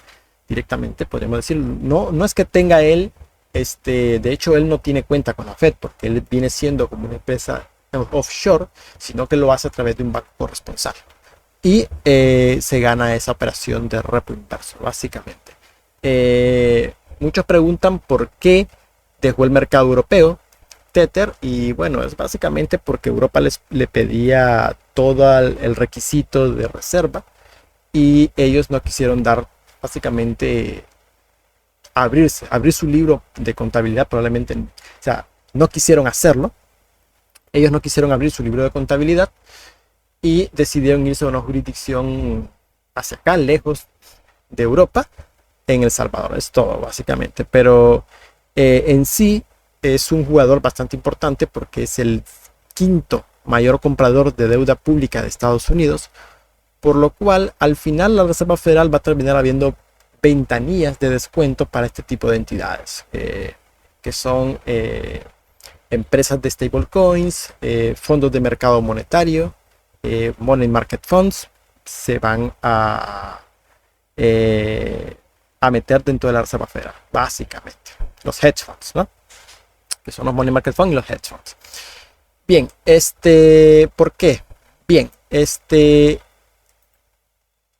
Speaker 1: directamente, podríamos decir. No es que tenga él, de hecho él no tiene cuenta con la Fed, porque él viene siendo como una empresa offshore, sino que lo hace a través de un banco corresponsal. Y se gana esa operación de repo inverso, básicamente. Muchos preguntan por qué dejó el mercado europeo Tether, y bueno, es básicamente porque Europa le pedía todo el requisito de reserva y ellos no quisieron dar, básicamente, abrir su libro de contabilidad, probablemente, o sea, no quisieron hacerlo. Ellos no quisieron abrir su libro de contabilidad y decidieron irse a una jurisdicción hacia acá, lejos de Europa, en El Salvador. Es todo, básicamente. Pero en sí es un jugador bastante importante porque es el quinto mayor comprador de deuda pública de Estados Unidos, por lo cual al final la Reserva Federal va a terminar habiendo ventanillas de descuento para este tipo de entidades, que son empresas de stablecoins, fondos de mercado monetario, money market funds, se van a meter dentro de la Reserva Federal, básicamente. Los hedge funds, ¿no? Que son los money market funds y los hedge funds. Bien, ¿por qué? Bien,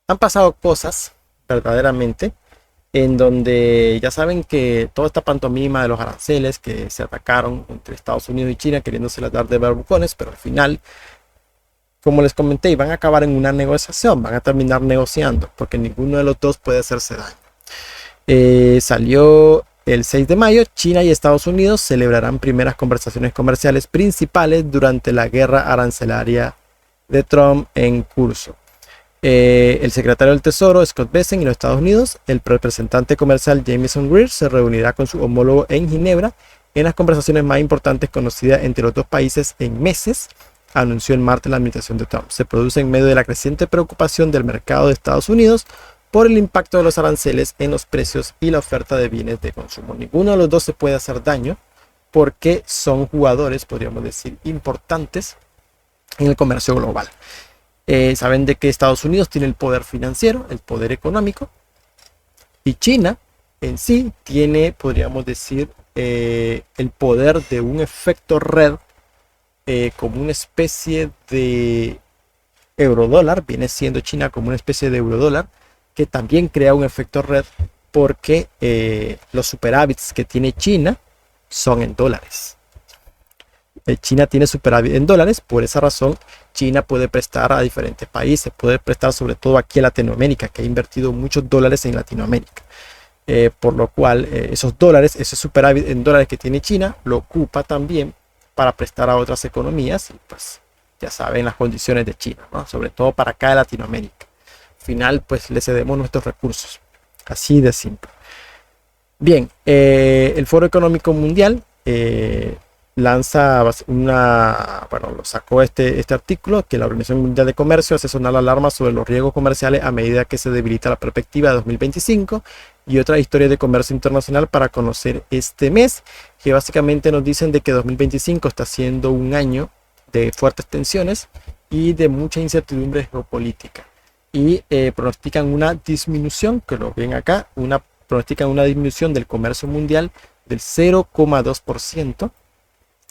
Speaker 1: han pasado cosas verdaderamente en donde ya saben que toda esta pantomima de los aranceles que se atacaron entre Estados Unidos y China queriéndose dar de barbucones, pero al final, como les comenté, van a acabar en una negociación, van a terminar negociando, porque ninguno de los dos puede hacerse daño. Salió el 6 de mayo, China y Estados Unidos celebrarán primeras conversaciones comerciales principales durante la guerra arancelaria de Trump en curso. El secretario del Tesoro, Scott Bessent, y los Estados Unidos, el representante comercial Jamieson Greer, se reunirá con su homólogo en Ginebra en las conversaciones más importantes conocidas entre los dos países en meses, anunció el martes la administración de Trump. Se produce en medio de la creciente preocupación del mercado de Estados Unidos por el impacto de los aranceles en los precios y la oferta de bienes de consumo. Ninguno de los dos se puede hacer daño porque son jugadores, podríamos decir, importantes en el comercio global. Saben de que Estados Unidos tiene el poder financiero, el poder económico, y China en sí tiene, podríamos decir, el poder de un efecto red, como una especie de eurodólar. Viene siendo China como una especie de eurodólar que también crea un efecto red, porque los superávits que tiene China son en dólares. China tiene superávit en dólares, por esa razón China puede prestar a diferentes países, puede prestar sobre todo aquí a Latinoamérica, que ha invertido muchos dólares en Latinoamérica. Por lo cual esos dólares, ese superávit en dólares que tiene China, lo ocupa también para prestar a otras economías, y pues ya saben las condiciones de China, ¿no? Sobre todo para acá de Latinoamérica. Al final pues le cedemos nuestros recursos, así de simple. Bien, el Foro Económico Mundial lanza lo sacó este artículo, que la Organización Mundial de Comercio hace sonar la alarma sobre los riesgos comerciales a medida que se debilita la perspectiva de 2025, y otras historias de comercio internacional para conocer este mes, que básicamente nos dicen de que 2025 está siendo un año de fuertes tensiones y de mucha incertidumbre geopolítica, y pronostican una disminución, que lo ven acá, pronostican una disminución del comercio mundial del 0,2%,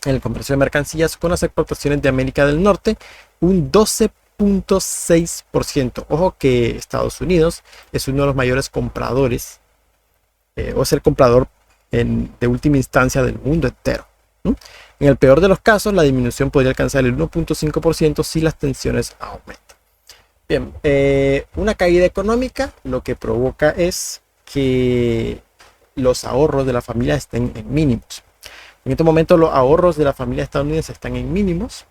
Speaker 1: en el comercio de mercancías, con las exportaciones de América del Norte un 12,6%. Ojo que Estados Unidos es uno de los mayores compradores, o es el comprador de última instancia del mundo entero, ¿no? En el peor de los casos, la disminución podría alcanzar el 1,5% si las tensiones aumentan. Bien, una caída económica lo que provoca es que los ahorros de la familia estén en mínimos. En este momento los ahorros de la familia estadounidense están en mínimos.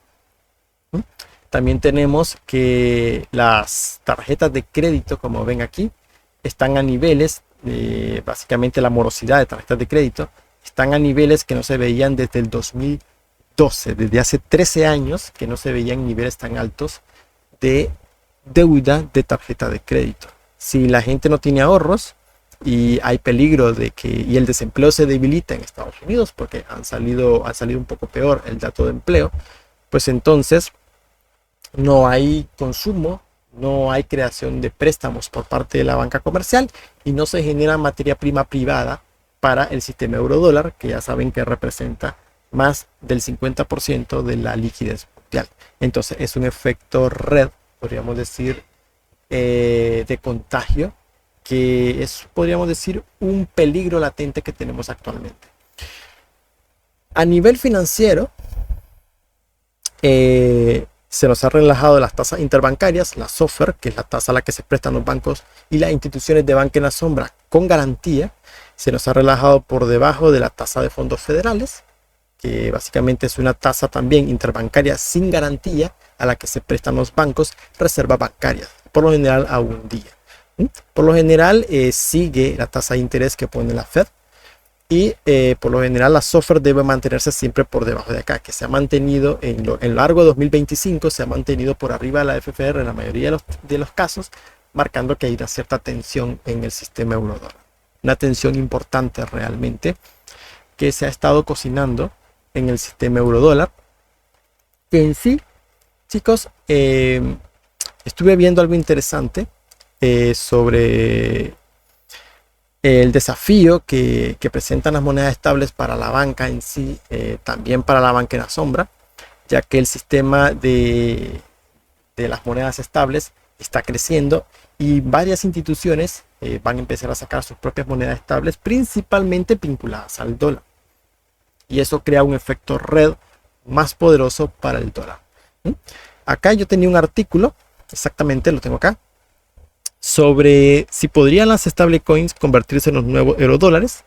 Speaker 1: También tenemos que las tarjetas de crédito, como ven aquí, están a niveles, básicamente la morosidad de tarjetas de crédito, están a niveles que no se veían desde el 2012, desde hace 13 años que no se veían niveles tan altos de deuda de tarjeta de crédito. Si la gente no tiene ahorros, y hay peligro de que el desempleo se debilita en Estados Unidos, porque ha salido un poco peor el dato de empleo, pues entonces no hay consumo, no hay creación de préstamos por parte de la banca comercial, y no se genera materia prima privada para el sistema eurodólar, que ya saben que representa más del 50% de la liquidez mundial. Entonces es un efecto red, podríamos decir, de contagio, que es, podríamos decir, un peligro latente que tenemos actualmente. A nivel financiero, se nos ha relajado las tasas interbancarias, la SOFR, que es la tasa a la que se prestan los bancos y las instituciones de banca en la sombra con garantía. Se nos ha relajado por debajo de la tasa de fondos federales, que básicamente es una tasa también interbancaria sin garantía a la que se prestan los bancos, reservas bancarias, por lo general a un día. Por lo general sigue la tasa de interés que pone la Fed, y por lo general la software debe mantenerse siempre por debajo de acá, que se ha mantenido en lo largo de 2025, se ha mantenido por arriba de la FFR en la mayoría de los casos, marcando que hay una cierta tensión en el sistema euro-dólar. Una tensión importante realmente que se ha estado cocinando en el sistema euro-dólar. Que en sí, chicos, estuve viendo algo interesante sobre el desafío que presentan las monedas estables para la banca en sí, también para la banca en la sombra, ya que el sistema de las monedas estables está creciendo y varias instituciones van a empezar a sacar sus propias monedas estables, principalmente vinculadas al dólar. Y eso crea un efecto red más poderoso para el dólar. Acá yo tenía un artículo, exactamente lo tengo acá, sobre si podrían las stablecoins convertirse en los nuevos eurodólares.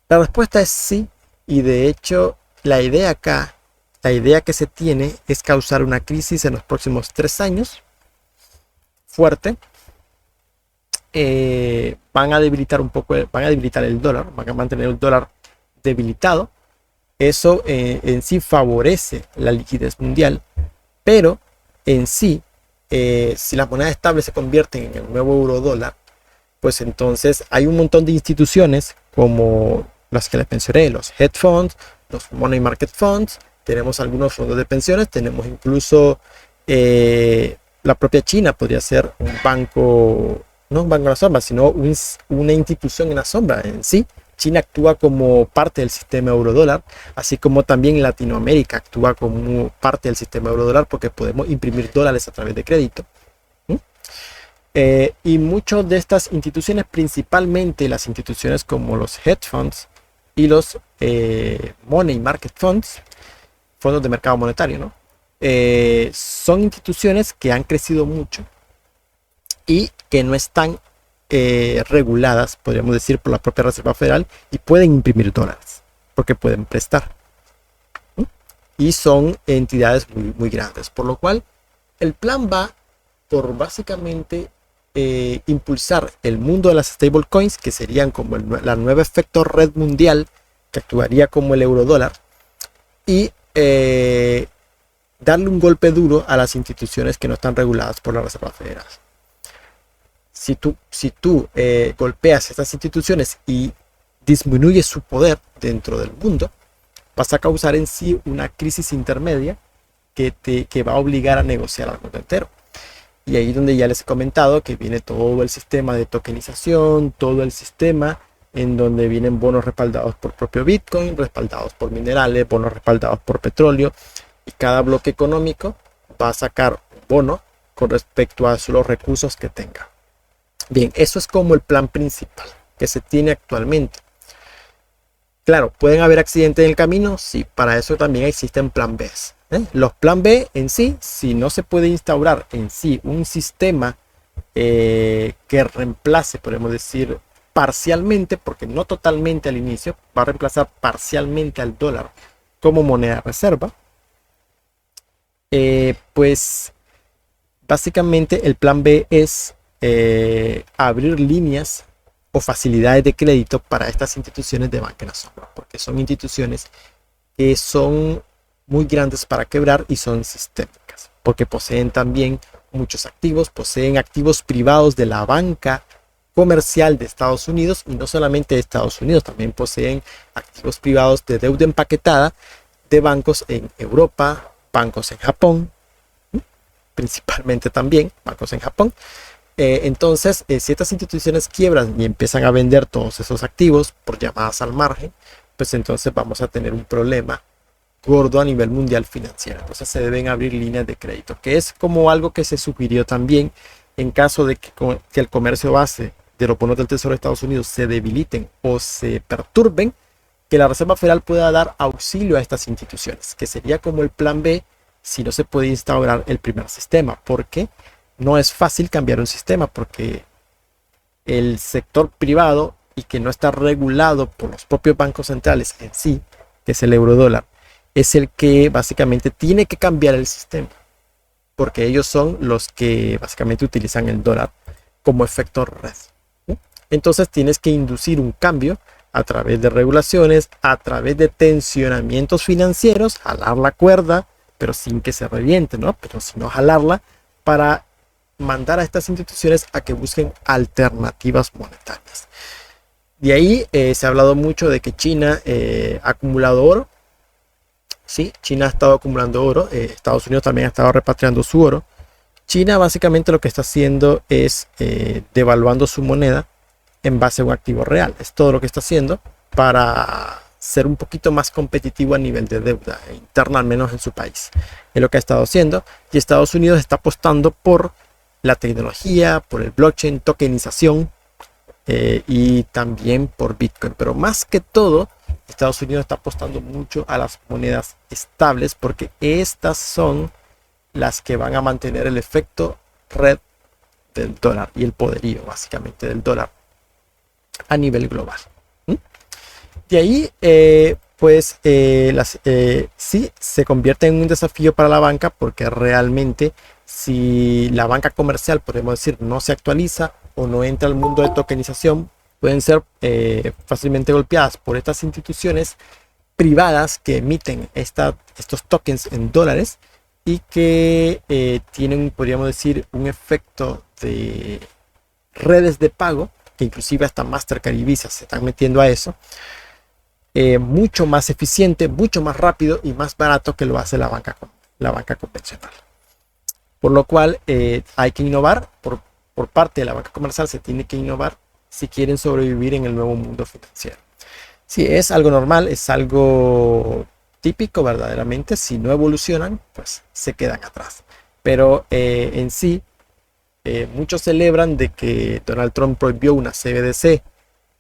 Speaker 1: La respuesta es sí, y de hecho la idea acá, la idea que se tiene es causar una crisis en los próximos 3 años fuerte. Van a debilitar un poco, van a debilitar el dólar, van a mantener el dólar debilitado. Eso en sí favorece la liquidez mundial, pero en sí, si las monedas estables se convierten en el nuevo euro dólar, pues entonces hay un montón de instituciones como las que les mencioné, los hedge funds, los money market funds, tenemos algunos fondos de pensiones, tenemos incluso la propia China podría ser un banco, no un banco en la sombra, sino una institución en la sombra en sí. China actúa como parte del sistema euro-dólar, así como también Latinoamérica actúa como parte del sistema euro-dólar porque podemos imprimir dólares a través de crédito. Y muchas de estas instituciones, principalmente las instituciones como los hedge funds y los money market funds, fondos de mercado monetario, ¿no? Son instituciones que han crecido mucho y que no están reguladas, podríamos decir, por la propia Reserva Federal y pueden imprimir dólares porque pueden prestar. Y son entidades muy, muy grandes, por lo cual el plan va por básicamente impulsar el mundo de las stablecoins, que serían como la nueva efecto red mundial que actuaría como el eurodólar, y darle un golpe duro a las instituciones que no están reguladas por la Reserva Federal. Si tú golpeas estas instituciones y disminuyes su poder dentro del mundo, vas a causar en sí una crisis intermedia que va a obligar a negociar al mundo entero. Y ahí donde ya les he comentado que viene todo el sistema de tokenización, todo el sistema en donde vienen bonos respaldados por propio Bitcoin, respaldados por minerales, bonos respaldados por petróleo, y cada bloque económico va a sacar un bono con respecto a los recursos que tenga. Bien, eso es como el plan principal que se tiene actualmente. Claro, ¿pueden haber accidentes en el camino? Sí, para eso también existen plan B. Los plan B en sí, si no se puede instaurar en sí un sistema que reemplace, podemos decir, parcialmente, porque no totalmente al inicio, va a reemplazar parcialmente al dólar como moneda de reserva, pues básicamente el plan B es abrir líneas o facilidades de crédito para estas instituciones de banca en la sombra, porque son instituciones que son muy grandes para quebrar y son sistémicas, porque poseen también muchos activos, poseen activos privados de la banca comercial de Estados Unidos, y no solamente de Estados Unidos, también poseen activos privados de deuda empaquetada de bancos en Europa, bancos en Japón, principalmente también bancos en Japón. Entonces, si estas instituciones quiebran y empiezan a vender todos esos activos por llamadas al margen, pues entonces vamos a tener un problema gordo a nivel mundial financiero. Entonces se deben abrir líneas de crédito, que es como algo que se sugirió también en caso de que el comercio base de los bonos del Tesoro de Estados Unidos se debiliten o se perturben, que la Reserva Federal pueda dar auxilio a estas instituciones, que sería como el plan B si no se puede instaurar el primer sistema, porque no es fácil cambiar un sistema, porque el sector privado y que no está regulado por los propios bancos centrales en sí, que es el eurodólar, es el que básicamente tiene que cambiar el sistema, porque ellos son los que básicamente utilizan el dólar como efecto red. Entonces tienes que inducir un cambio a través de regulaciones, a través de tensionamientos financieros, jalar la cuerda, pero sin que se reviente, ¿no? Pero sino jalarla para mandar a estas instituciones a que busquen alternativas monetarias. De ahí se ha hablado mucho de que China ha acumulado oro. Sí, China ha estado acumulando oro. Estados Unidos también ha estado repatriando su oro. China básicamente lo que está haciendo es devaluando su moneda en base a un activo real. Es todo lo que está haciendo para ser un poquito más competitivo a nivel de deuda interna, al menos en su país. Es lo que ha estado haciendo. Y Estados Unidos está apostando por la tecnología, por el blockchain, tokenización y también por Bitcoin. Pero más que todo, Estados Unidos está apostando mucho a las monedas estables porque estas son las que van a mantener el efecto red del dólar y el poderío básicamente del dólar a nivel global. De ahí, sí, se convierte en un desafío para la banca porque realmente si la banca comercial, podemos decir, no se actualiza o no entra al mundo de tokenización, pueden ser fácilmente golpeadas por estas instituciones privadas que emiten estos tokens en dólares y que tienen, podríamos decir, un efecto de redes de pago, que inclusive hasta Mastercard y Visa se están metiendo a eso, mucho más eficiente, mucho más rápido y más barato que lo hace la banca convencional. Por lo cual hay que innovar, por parte de la banca comercial se tiene que innovar si quieren sobrevivir en el nuevo mundo financiero. Sí, es algo normal, es algo típico verdaderamente. Si no evolucionan, pues se quedan atrás. Pero en sí, muchos celebran de que Donald Trump prohibió una CBDC,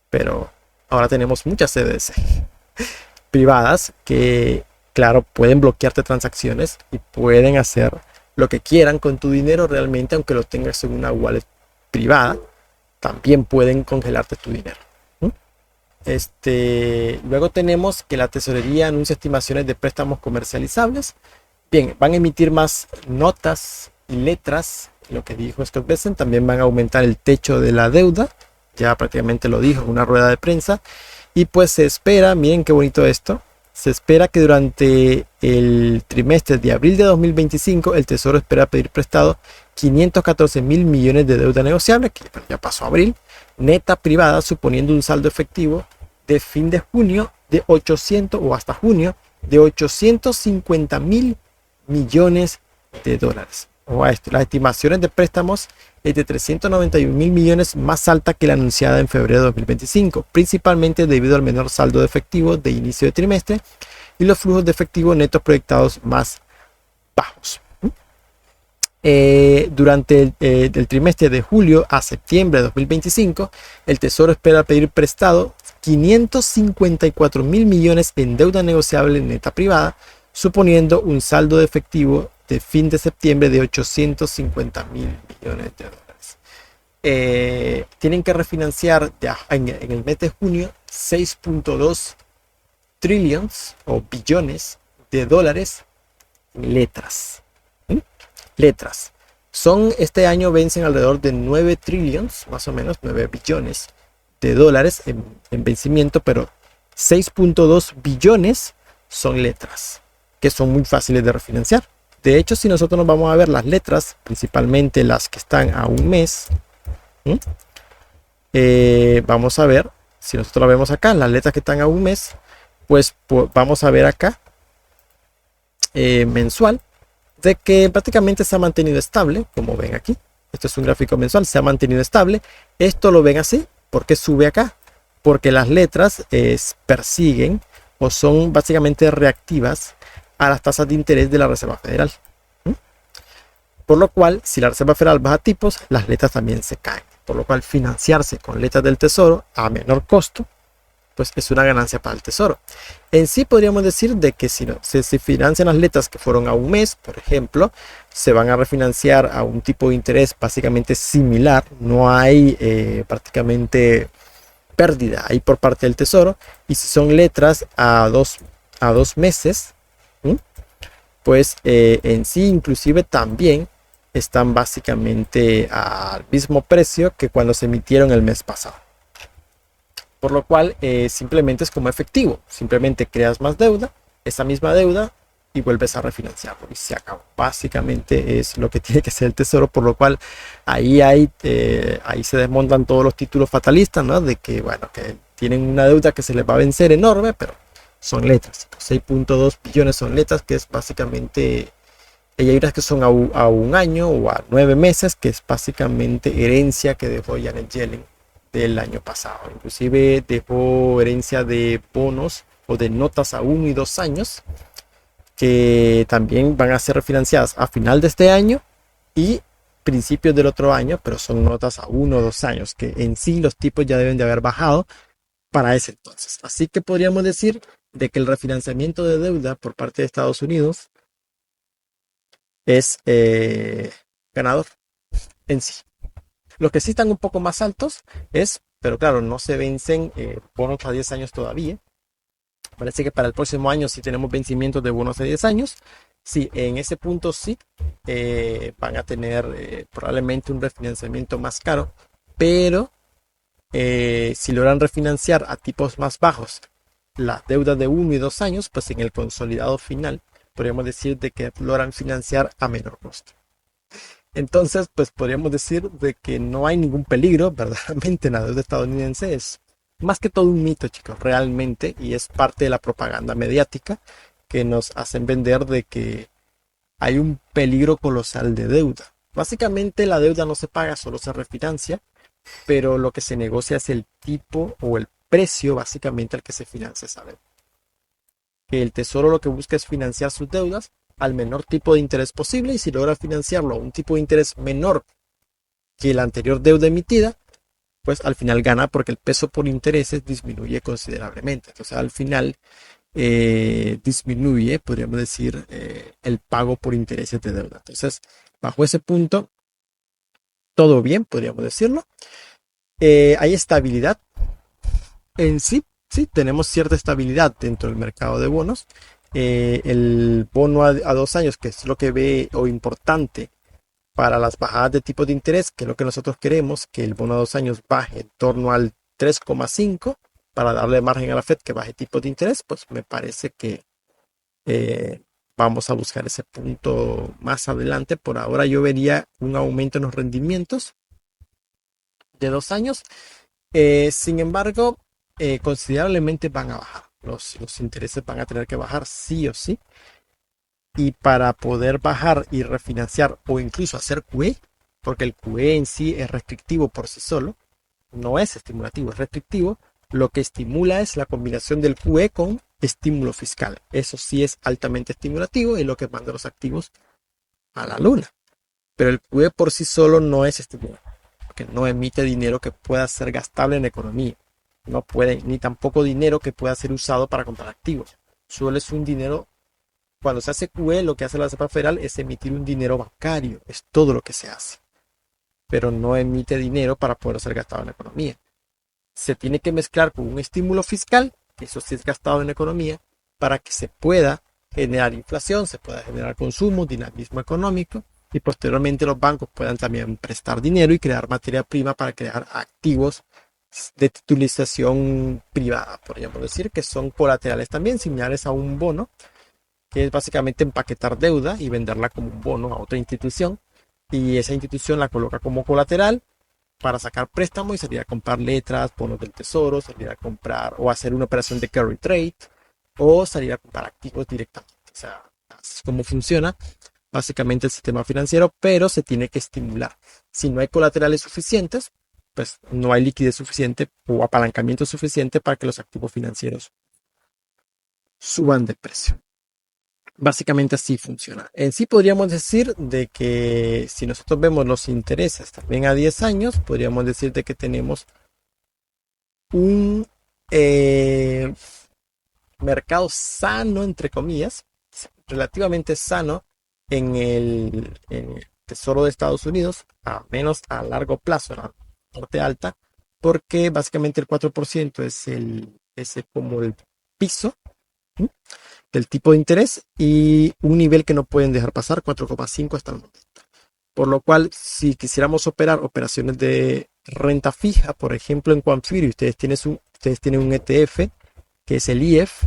Speaker 1: pero ahora tenemos muchas CBDC privadas que, claro, pueden bloquearte transacciones y pueden hacer lo que quieran con tu dinero realmente, aunque lo tengas en una wallet privada, también pueden congelarte tu dinero. Luego tenemos que la tesorería anuncia estimaciones de préstamos comercializables. Bien, van a emitir más notas y letras, lo que dijo Scott Bessent. También van a aumentar el techo de la deuda, ya prácticamente lo dijo en una rueda de prensa. Y pues se espera, miren qué bonito esto, se espera que durante el trimestre de abril de 2025 el Tesoro espera pedir prestado 514 mil millones de deuda negociable, que ya pasó abril, neta privada, suponiendo un saldo efectivo de fin de junio de 800 o hasta junio de 850 mil millones de dólares. O a esto, las estimaciones de préstamos es de 391 mil millones, más alta que la anunciada en febrero de 2025, principalmente debido al menor saldo de efectivo de inicio de trimestre y los flujos de efectivo netos proyectados más bajos. Durante el trimestre de julio a septiembre de 2025, el Tesoro espera pedir prestado 554 mil millones en deuda negociable neta privada, suponiendo un saldo de efectivo de fin de septiembre de 850 mil millones de dólares. Tienen que refinanciar en el mes de junio 6.2 trillions o billones de dólares en letras. Letras. Este año vencen alrededor de 9 trillions, más o menos 9 billones de dólares en vencimiento, pero 6.2 billones son letras, que son muy fáciles de refinanciar. De hecho, si nosotros nos vamos a ver las letras, principalmente las que están a un mes, vamos a ver, si nosotros la vemos acá, las letras que están a un mes, pues vamos a ver acá, mensual, de que prácticamente se ha mantenido estable, como ven aquí. Esto es un gráfico mensual, se ha mantenido estable. Esto lo ven así, ¿por qué sube acá? Porque las letras persiguen o son básicamente reactivas a las tasas de interés de la Reserva Federal. Por lo cual, si la Reserva Federal baja tipos, las letras también se caen. Por lo cual, financiarse con letras del Tesoro a menor costo, pues es una ganancia para el Tesoro. En sí podríamos decir de que si se financian las letras que fueron a un mes, por ejemplo, se van a refinanciar a un tipo de interés básicamente similar. No hay prácticamente pérdida ahí por parte del Tesoro. Y si son letras a dos meses, pues en sí inclusive también están básicamente al mismo precio que cuando se emitieron el mes pasado. Por lo cual simplemente es como efectivo. Simplemente creas más deuda, esa misma deuda, y vuelves a refinanciarlo y se acabó. Básicamente es lo que tiene que ser el tesoro, por lo cual ahí se desmontan todos los títulos fatalistas, ¿no? De que, bueno, que tienen una deuda que se les va a vencer enorme, pero son letras. 6.2 billones son letras, que es básicamente, hay unas que son a un año o a 9 meses, que es básicamente herencia que dejó Janet Yellen del año pasado. Inclusive dejó herencia de bonos o de notas a 1 y 2 años que también van a ser refinanciadas a final de este año y principios del otro año, pero son notas a 1 o 2 años, que en sí los tipos ya deben de haber bajado para ese entonces. Así que podríamos decir de que el refinanciamiento de deuda por parte de Estados Unidos es ganador en sí. Los que sí están un poco más altos pero claro, no se vencen bonos a 10 años todavía. Parece que para el próximo año sí tenemos vencimientos de bonos de 10 años. Sí, en ese punto sí van a tener probablemente un refinanciamiento más caro, pero si logran refinanciar a tipos más bajos las deudas de 1 y 2 años, pues en el consolidado final podríamos decir de que logran financiar a menor costo. Entonces, pues podríamos decir de que no hay ningún peligro verdaderamente en la deuda estadounidense. Es más que todo un mito, chicos, realmente, y es parte de la propaganda mediática que nos hacen vender de que hay un peligro colosal de deuda. Básicamente la deuda no se paga, solo se refinancia, pero lo que se negocia es el tipo o el precio básicamente al que se financia esa deuda. Que el tesoro lo que busca es financiar sus deudas al menor tipo de interés posible, y si logra financiarlo a un tipo de interés menor que la anterior deuda emitida, pues al final gana porque el peso por intereses disminuye considerablemente. Entonces al final disminuye, podríamos decir, el pago por intereses de deuda. Entonces, bajo ese punto, todo bien, podríamos decirlo. Hay estabilidad en sí, sí, tenemos cierta estabilidad dentro del mercado de bonos. El bono a 2 años, que es lo que ve o importante para las bajadas de tipos de interés, que es lo que nosotros queremos, que el bono a 2 años baje en torno al 3,5 para darle margen a la Fed que baje tipos de interés, pues me parece que vamos a buscar ese punto más adelante. Por ahora yo vería un aumento en los rendimientos de 2 años. Sin embargo, considerablemente van a bajar. Los intereses van a tener que bajar sí o sí. Y para poder bajar y refinanciar o incluso hacer QE, porque el QE en sí es restrictivo por sí solo, no es estimulativo, es restrictivo. Lo que estimula es la combinación del QE con estímulo fiscal. Eso sí es altamente estimulativo y lo que manda los activos a la luna. Pero el QE por sí solo no es estimulativo, porque no emite dinero que pueda ser gastable en la economía. No puede, ni tampoco dinero que pueda ser usado para comprar activos. Solo es un dinero. Cuando se hace QE, lo que hace la Reserva Federal es emitir un dinero bancario. Es todo lo que se hace. Pero no emite dinero para poder ser gastado en la economía. Se tiene que mezclar con un estímulo fiscal, eso sí es gastado en la economía, para que se pueda generar inflación, se pueda generar consumo, dinamismo económico, y posteriormente los bancos puedan también prestar dinero y crear materia prima para crear activos de titulización privada, podríamos decir, que son colaterales también, similares a un bono, que es básicamente empaquetar deuda y venderla como un bono a otra institución, y esa institución la coloca como colateral para sacar préstamo y salir a comprar letras, bonos del tesoro, salir a comprar o hacer una operación de carry trade o salir a comprar activos directamente. O sea, así es como funciona básicamente el sistema financiero, pero se tiene que estimular. Si no hay colaterales suficientes, pues no hay liquidez suficiente o apalancamiento suficiente para que los activos financieros suban de precio. Básicamente así funciona. En sí podríamos decir de que si nosotros vemos los intereses también a 10 años, podríamos decir de que tenemos un mercado sano, entre comillas, relativamente sano en el Tesoro de Estados Unidos, a menos a largo plazo, en la parte alta, porque básicamente el 4% es como el piso del tipo de interés y un nivel que no pueden dejar pasar, 4,5 hasta el momento. Por lo cual, si quisiéramos operar operaciones de renta fija, por ejemplo en Quantfiri, ustedes ustedes tienen un ETF que es el IEF,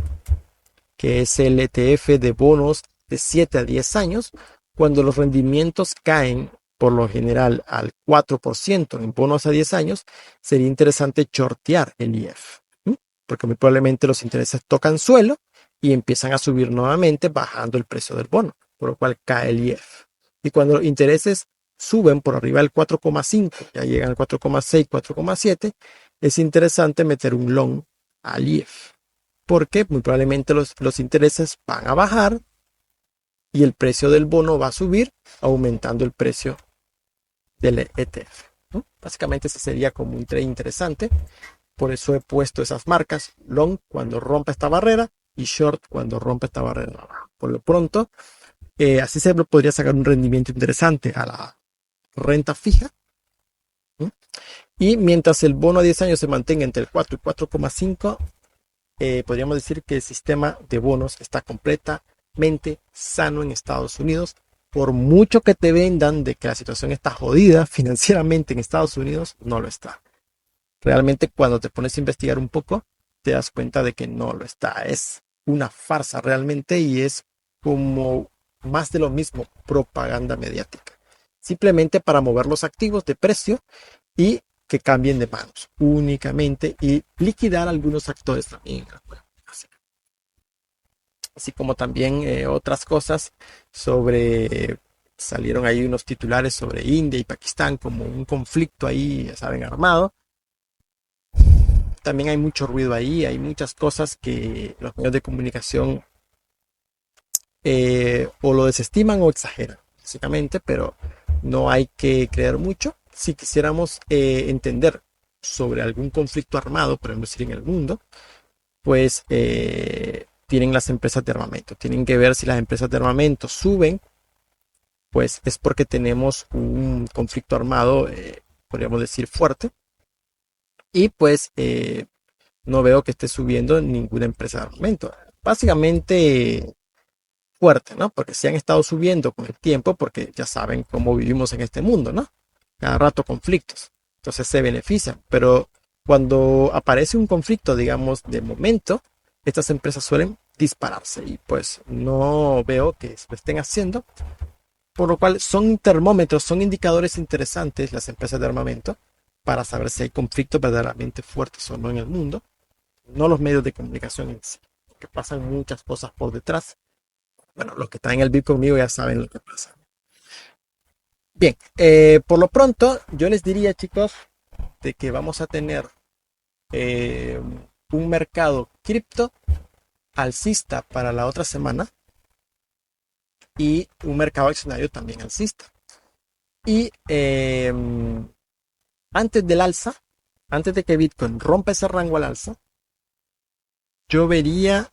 Speaker 1: que es el ETF de bonos de 7 a 10 años. Cuando los rendimientos caen por lo general al 4% en bonos a 10 años, sería interesante shortear el IEF, ¿sí? Porque muy probablemente los intereses tocan suelo y empiezan a subir nuevamente bajando el precio del bono, por lo cual cae el IEF. Y cuando los intereses suben por arriba del 4,5, ya llegan al 4,6, 4,7, es interesante meter un long al IEF, porque muy probablemente los intereses van a bajar y el precio del bono va a subir, aumentando el precio del ETF, ¿no? Básicamente ese sería como un trade interesante. Por eso he puesto esas marcas: long cuando rompa esta barrera y short cuando rompa esta barrera. Por lo pronto, así se podría sacar un rendimiento interesante a la renta fija, ¿sí? Y mientras el bono a 10 años se mantenga entre el 4 y 4,5, podríamos decir que el sistema de bonos está completamente sano en Estados Unidos. Por mucho que te vendan de que la situación está jodida financieramente en Estados Unidos, no lo está. Realmente cuando te pones a investigar un poco, te das cuenta de que no lo está. Es una farsa realmente y es como más de lo mismo, propaganda mediática. Simplemente para mover los activos de precio y que cambien de manos únicamente y liquidar algunos actores también. Así como también otras cosas sobre, salieron ahí unos titulares sobre India y Pakistán como un conflicto ahí, ya saben, armado. También hay mucho ruido ahí, hay muchas cosas que los medios de comunicación o lo desestiman o exageran, básicamente, pero no hay que creer mucho. Si quisiéramos entender sobre algún conflicto armado, por decir, en el mundo, pues tienen las empresas de armamento. Tienen que ver si las empresas de armamento suben, pues es porque tenemos un conflicto armado, podríamos decir, fuerte. Y pues no veo que esté subiendo ninguna empresa de armamento. Básicamente fuerte, ¿no? Porque se han estado subiendo con el tiempo, porque ya saben cómo vivimos en este mundo, ¿no? Cada rato conflictos. Entonces se benefician. Pero cuando aparece un conflicto, digamos, de momento, estas empresas suelen dispararse y pues no veo que lo estén haciendo. Por lo cual son termómetros, son indicadores interesantes las empresas de armamento para saber si hay conflictos verdaderamente fuertes o no en el mundo. No los medios de comunicación en sí, que pasan muchas cosas por detrás. Bueno, los que están en el VIP conmigo ya saben lo que pasa. Bien, por lo pronto yo les diría, chicos, de que vamos a tener un mercado cripto alcista para la otra semana y un mercado accionario también alcista. Y antes del alza, antes de que Bitcoin rompa ese rango al alza, yo vería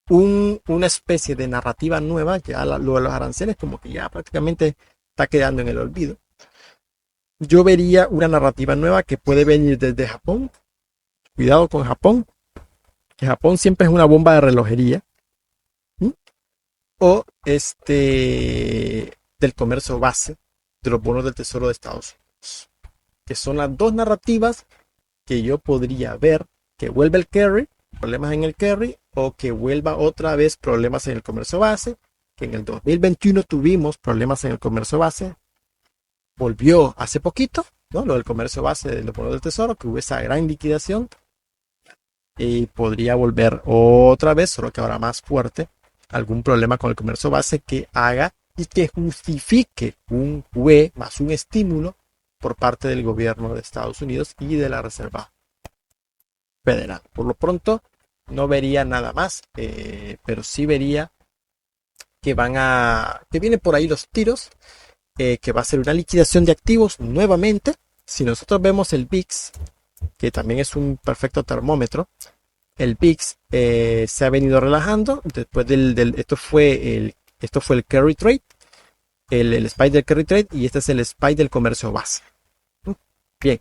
Speaker 1: una especie de narrativa nueva. Ya lo de los aranceles como que ya prácticamente está quedando en el olvido. Yo vería una narrativa nueva que puede venir desde Japón. Cuidado con Japón, que Japón siempre es una bomba de relojería. ¿Mm? O del comercio base de los bonos del Tesoro de Estados Unidos, que son las dos narrativas que yo podría ver que vuelve el carry, problemas en el carry, o que vuelva otra vez problemas en el comercio base, que en el 2021 tuvimos problemas en el comercio base, volvió hace poquito, ¿no? Lo del comercio base de los bonos del Tesoro, que hubo esa gran liquidación, y podría volver otra vez, solo que ahora más fuerte, algún problema con el comercio base que haga y que justifique un QE más un estímulo por parte del gobierno de Estados Unidos y de la Reserva Federal. Por lo pronto no vería nada más, pero sí vería que vienen por ahí los tiros, que va a ser una liquidación de activos nuevamente. Si nosotros vemos el VIX, que también es un perfecto termómetro, el VIX se ha venido relajando después esto fue el carry trade, el spike del carry trade, y este es el spike del comercio base. Bien,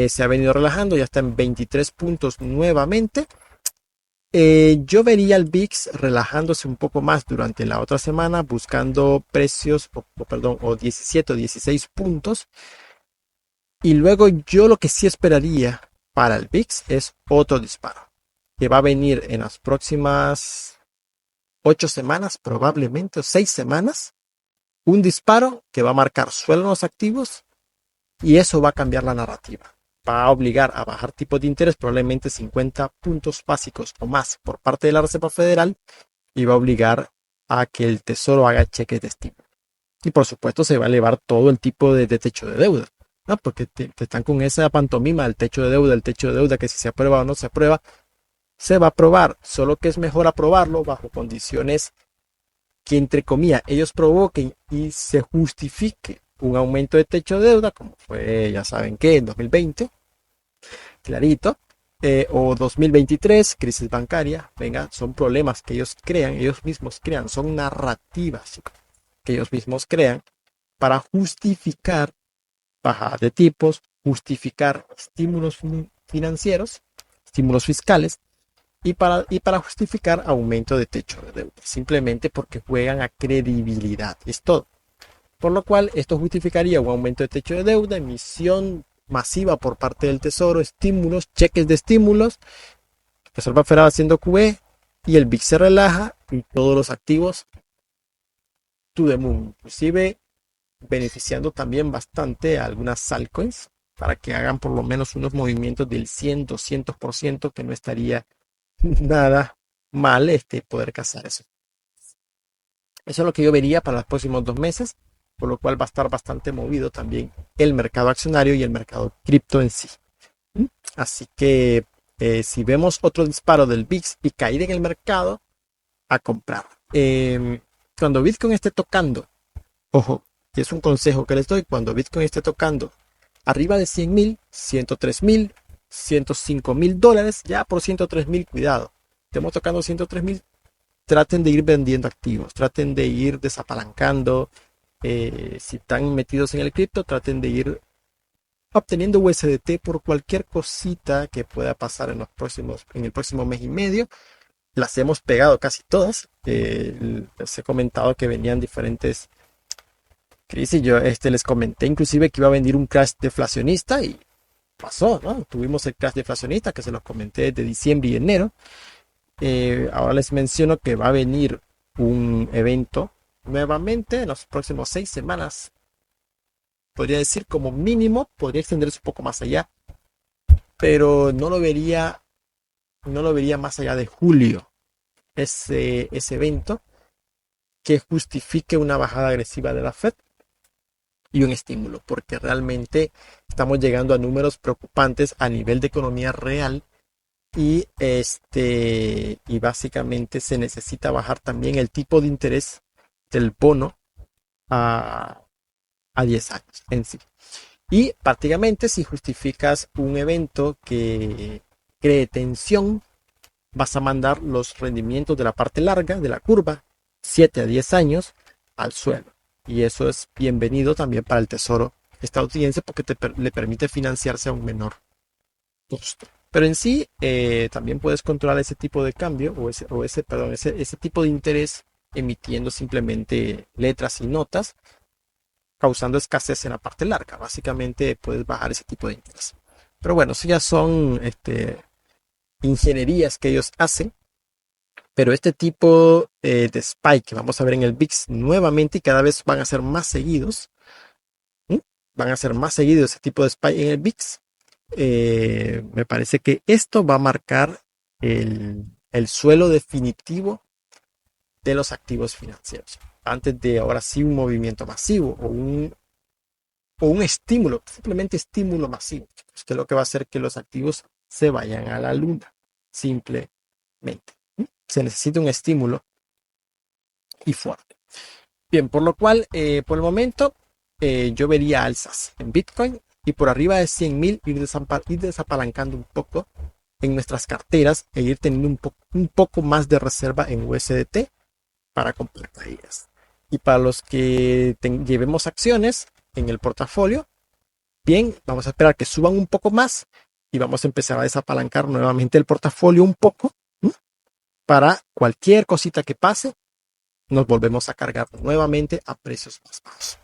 Speaker 1: se ha venido relajando, ya está en 23 puntos nuevamente. Yo vería el VIX relajándose un poco más durante la otra semana, buscando precios, o 17 o 16 puntos. Y luego yo lo que sí esperaría para el VIX es otro disparo que va a venir en las próximas 8 semanas, probablemente, o 6 semanas. Un disparo que va a marcar suelo en los activos y eso va a cambiar la narrativa. Va a obligar a bajar tipos de interés, probablemente 50 puntos básicos o más por parte de la Reserva Federal, y va a obligar a que el Tesoro haga cheques de estímulo. Y por supuesto se va a elevar todo el tipo de techo de deuda, ¿no? Porque te están con esa pantomima del techo de deuda, el techo de deuda, que si se aprueba o no se aprueba, se va a aprobar, solo que es mejor aprobarlo bajo condiciones que, entre comillas, ellos provoquen y se justifique un aumento de techo de deuda, como fue, ya saben qué, en 2020, clarito, o 2023, crisis bancaria. Venga, son problemas que ellos crean, ellos mismos crean, son narrativas que ellos mismos crean para justificar bajada de tipos, justificar estímulos financieros, estímulos fiscales, y para justificar aumento de techo de deuda, simplemente porque juegan a credibilidad, es todo. Por lo cual esto justificaría un aumento de techo de deuda, emisión masiva por parte del Tesoro, estímulos, cheques de estímulos, Reserva Federal haciendo QE, y el VIX se relaja y todos los activos to the moon, inclusive beneficiando también bastante a algunas altcoins para que hagan por lo menos unos movimientos del 100-200%, que no estaría nada mal poder cazar eso. Eso es lo que yo vería para los próximos 2 meses, por lo cual va a estar bastante movido también el mercado accionario y el mercado cripto en sí. Así que si vemos otro disparo del VIX y caída en el mercado, a comprar. Cuando Bitcoin esté tocando, ojo, y es un consejo que les doy, cuando Bitcoin esté tocando arriba de 100.000, 103.000, 105.000 dólares, ya por 103.000, cuidado. Estemos tocando 103.000, traten de ir vendiendo activos, traten de ir desapalancando. Si están metidos en el cripto, traten de ir obteniendo USDT por cualquier cosita que pueda pasar en el próximo mes y medio. Las hemos pegado casi todas. Les he comentado que venían diferentes crisis. Yo les comenté inclusive que iba a venir un crash deflacionista y pasó, ¿no? Tuvimos el crash deflacionista que se los comenté de diciembre y enero. Ahora les menciono que va a venir un evento nuevamente en las próximas 6 semanas. Podría decir como mínimo, podría extenderse un poco más allá, pero no lo vería más allá de julio. Ese evento que justifique una bajada agresiva de la Fed y un estímulo, porque realmente estamos llegando a números preocupantes a nivel de economía real. Y básicamente se necesita bajar también el tipo de interés del bono a 10 años en sí. Y prácticamente si justificas un evento que cree tensión, vas a mandar los rendimientos de la parte larga de la curva, 7 a 10 años, al suelo. Y eso es bienvenido también para el Tesoro estadounidense, porque le permite financiarse a un menor costo. Pero en sí, también puedes controlar ese tipo de cambio ese tipo de interés emitiendo simplemente letras y notas, causando escasez en la parte larga. Básicamente puedes bajar ese tipo de interés. Pero bueno, eso ya son ingenierías que ellos hacen. Pero este tipo de spike que vamos a ver en el VIX nuevamente, y cada vez van a ser más seguidos. Van a ser más seguidos ese tipo de spike en el VIX. Me parece que esto va a marcar el suelo definitivo de los activos financieros. Antes de ahora sí un movimiento masivo o un estímulo, simplemente estímulo masivo, que es lo que va a hacer que los activos se vayan a la luna. Simplemente. Se necesita un estímulo y fuerte. Bien, por lo cual, por el momento, yo vería alzas en Bitcoin. Y por arriba de 100.000 ir desapalancando un poco en nuestras carteras e ir teniendo un poco más de reserva en USDT para comprar caídas. Y para los que llevemos acciones en el portafolio, bien, vamos a esperar que suban un poco más y vamos a empezar a desapalancar nuevamente el portafolio un poco, para cualquier cosita que pase, nos volvemos a cargar nuevamente a precios más bajos.